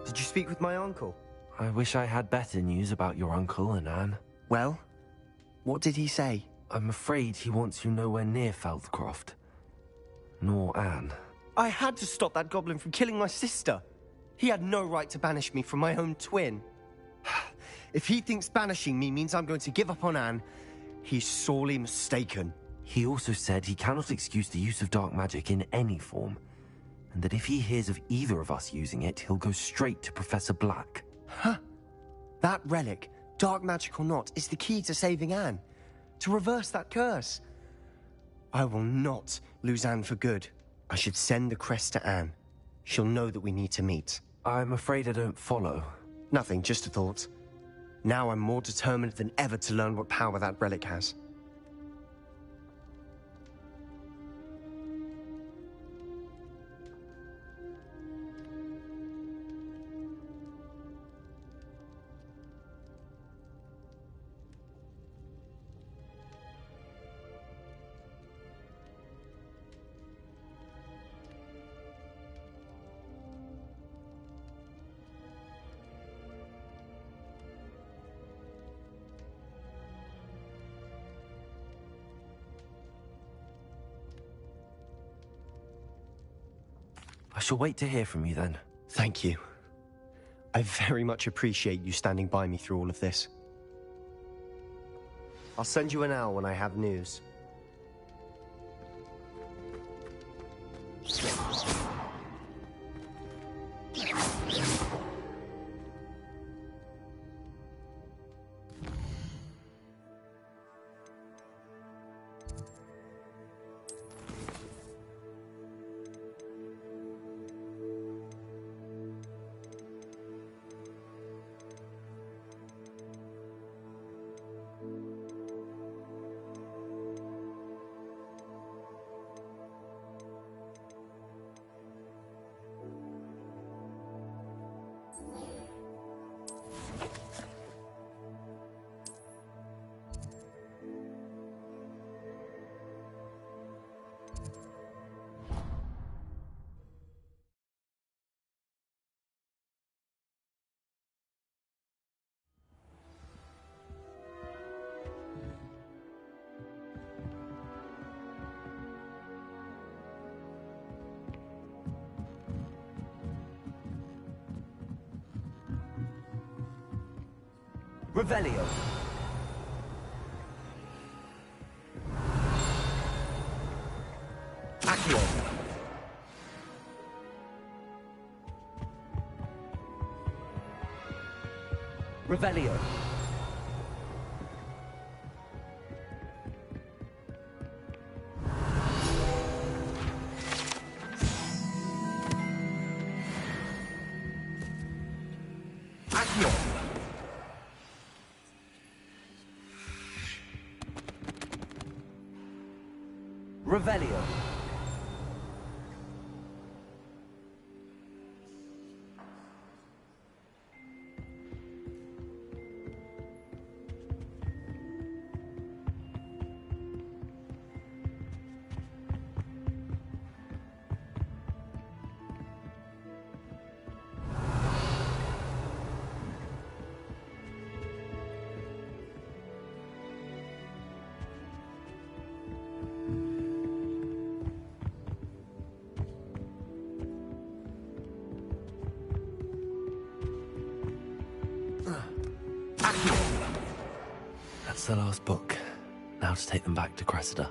Did you speak with my uncle? I wish I had better news about your uncle and Anne. Well, what did he say? I'm afraid he wants you nowhere near Feldcroft. Nor Anne. I had to stop that goblin from killing my sister. He had no right to banish me from my own twin. If he thinks banishing me means I'm going to give up on Anne, he's sorely mistaken. He also said he cannot excuse the use of dark magic in any form, and that if he hears of either of us using it, he'll go straight to Professor Black. Huh. That relic, dark magic or not, is the key to saving Anne. To reverse that curse. I will not lose Anne for good. I should send the crest to Anne. She'll know that we need to meet. I'm afraid I don't follow. Nothing, just a thought. Now I'm more determined than ever to learn what power that relic has. I shall wait to hear from you then. Thank you. I very much appreciate you standing by me through all of this. I'll send you an owl when I have news. Revelio. Accio. Revelio. Accio. Revelio. That's the last book. Now to take them back to Cressida.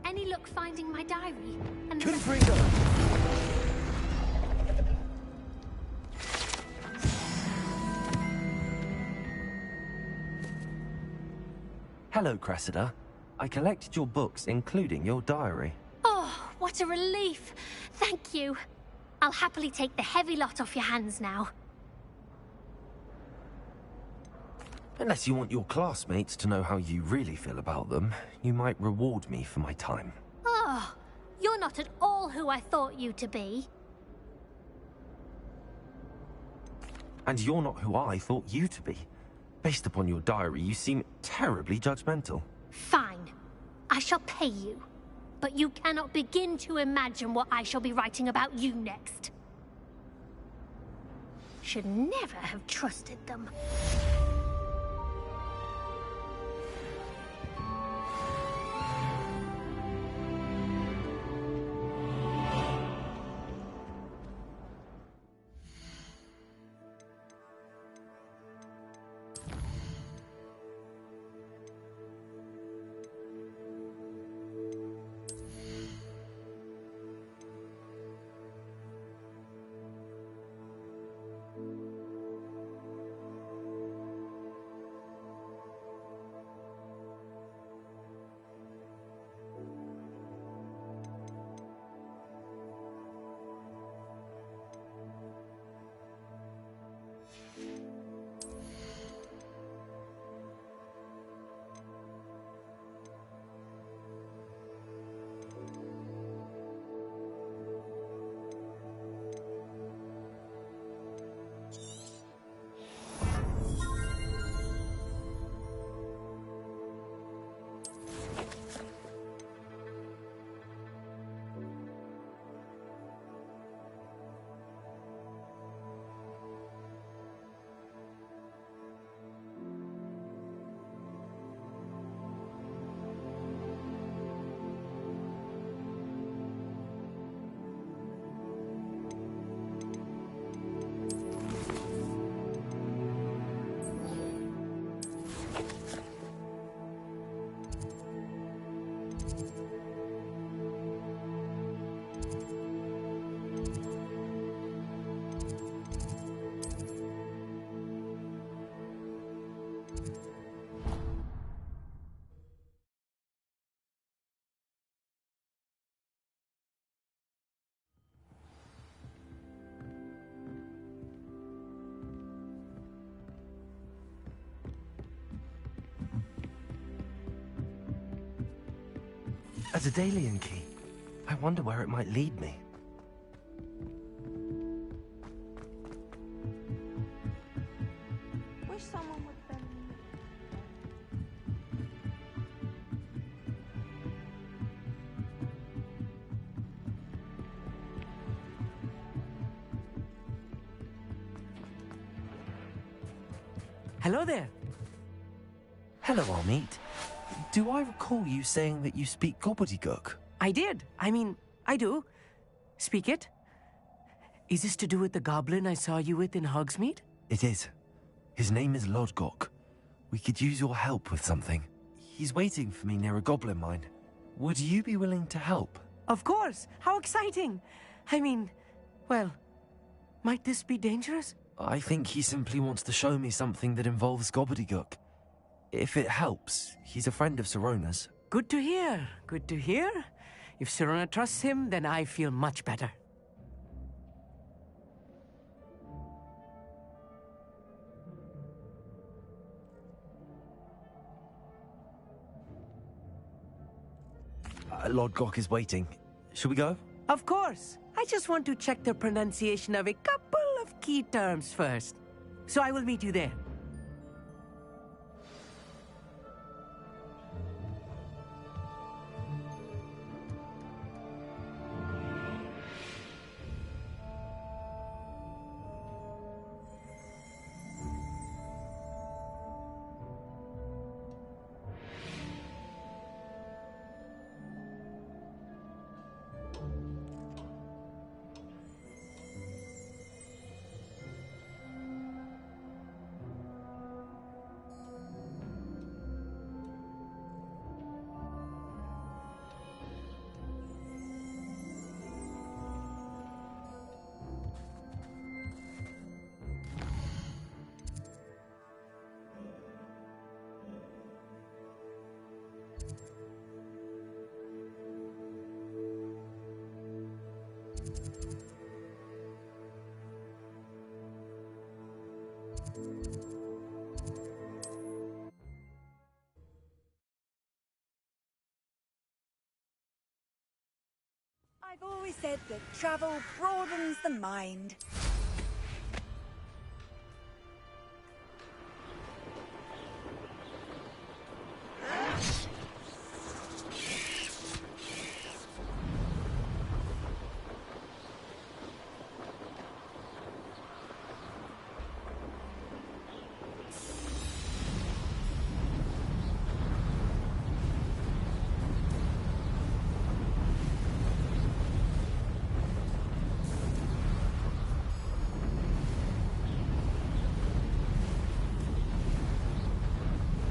Any luck finding my diary? And Hello, Cressida. I collected your books, including your diary. Oh, what a relief. Thank you. I'll happily take the heavy lot off your hands now. Unless you want your classmates to know how you really feel about them, you might reward me for my time. Oh, you're not at all who I thought you to be. And you're not who I thought you to be. Based upon your diary, you seem terribly judgmental. Fine. I shall pay you. But you cannot begin to imagine what I shall be writing about you next. Should never have trusted them. A Daedalian key. I wonder where it might lead me. Wish someone would send me. Hello there. Hello, Almeet. Do I recall you saying that you speak gobbledygook? I did. I mean, I do. Speak it. Is this to do with the goblin I saw you with in Hogsmeade? It is. His name is Lodgok. We could use your help with something. He's waiting for me near a goblin mine. Would you be willing to help? Of course. How exciting. I mean, well, might this be dangerous? I think he simply wants to show me something that involves gobbledygook. If it helps, he's a friend of Sirona's. Good to hear. Good to hear. If Sirona trusts him, then I feel much better. Lodgok is waiting. Shall we go? Of course. I just want to check the pronunciation of a couple of key terms first. So I will meet you there. I've always said that travel broadens the mind.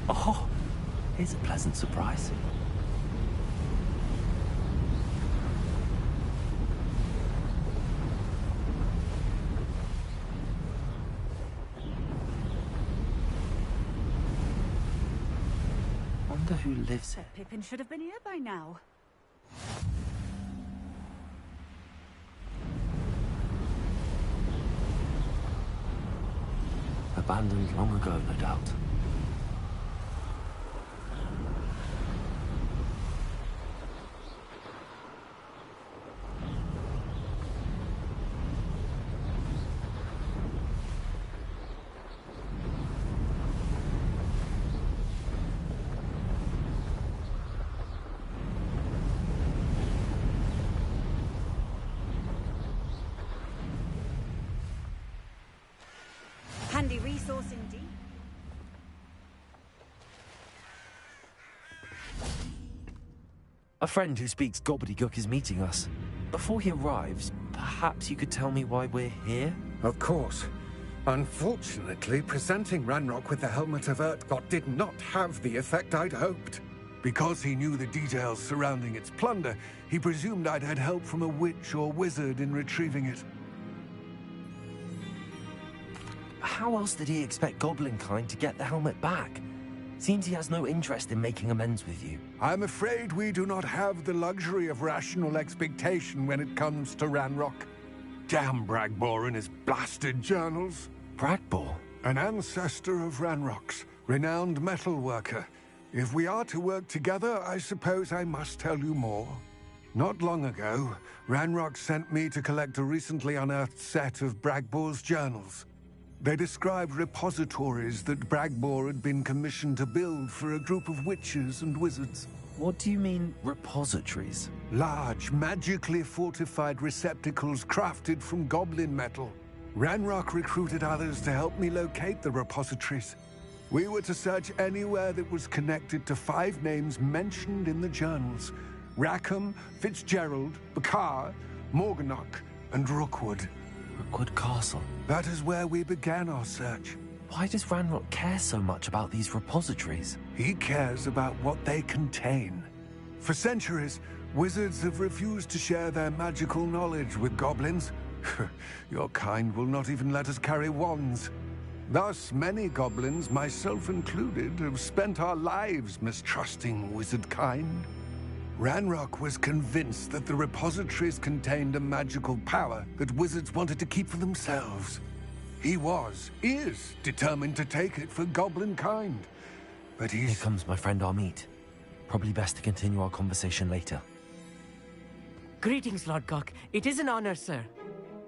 Oh, here's a pleasant surprise. Wonder who lives here. Pippin should have been here by now. Abandoned long ago, no doubt. Handy resource indeed. A friend who speaks gobbledygook is meeting us. Before he arrives, perhaps you could tell me why we're here? Of course. Unfortunately, presenting Ranrock with the Helmet of Urtkot did not have the effect I'd hoped. Because he knew the details surrounding its plunder, he presumed I'd had help from a witch or wizard in retrieving it. How else did he expect Goblinkind to get the helmet back? Seems he has no interest in making amends with you. I'm afraid we do not have the luxury of rational expectation when it comes to Ranrock. Damn Bragbor and his blasted journals. Bragbor? An ancestor of Ranrock's, renowned metal worker. If we are to work together, I suppose I must tell you more. Not long ago, Ranrock sent me to collect a recently unearthed set of Bragbor's journals. They described repositories that Bragbor had been commissioned to build for a group of witches and wizards. What do you mean, repositories? Large, magically fortified receptacles crafted from goblin metal. Ranrock recruited others to help me locate the repositories. We were to search anywhere that was connected to 5 names mentioned in the journals: Rackham, Fitzgerald, Bakar, Morganach, and Rookwood. Rookwood Castle? That is where we began our search. Why does Ranrock care so much about these repositories? He cares about what they contain. For centuries, wizards have refused to share their magical knowledge with goblins. Your kind will not even let us carry wands. Thus, many goblins, myself included, have spent our lives mistrusting wizard kind. Ranrock was convinced that the repositories contained a magical power that wizards wanted to keep for themselves. He is determined to take it for goblin kind. But Here comes my friend Amit. Probably best to continue our conversation later. Greetings, Lord Gok. It is an honor, sir.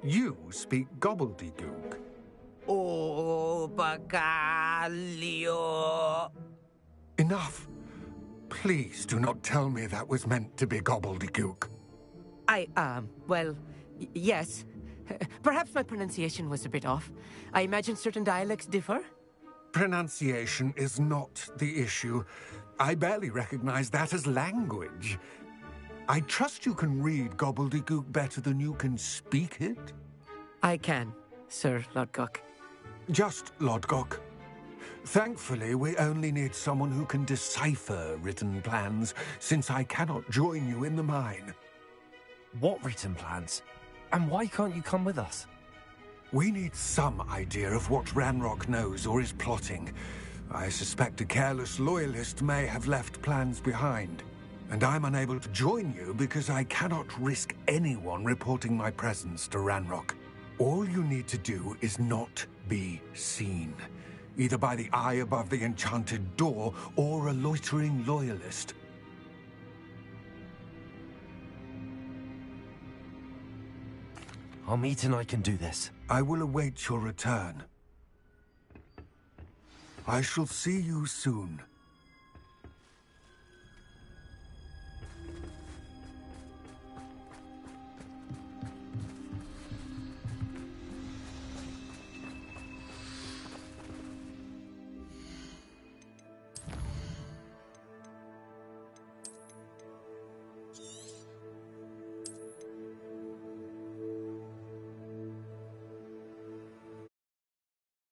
You speak gobbledygook. Oh, Bacalio. Enough. Please do not tell me that was meant to be gobbledygook. Well, yes. Perhaps my pronunciation was a bit off. I imagine certain dialects differ? Pronunciation is not the issue. I barely recognize that as language. I trust you can read gobbledygook better than you can speak it? I can, Sir Lodgok. Just Lodgok. Thankfully, we only need someone who can decipher written plans, since I cannot join you in the mine. What written plans? And why can't you come with us? We need some idea of what Ranrock knows or is plotting. I suspect a careless loyalist may have left plans behind. And I'm unable to join you because I cannot risk anyone reporting my presence to Ranrock. All you need to do is not be seen, either by the eye above the enchanted door or a loitering loyalist. Amit and I can do this. I will await your return. I shall see you soon.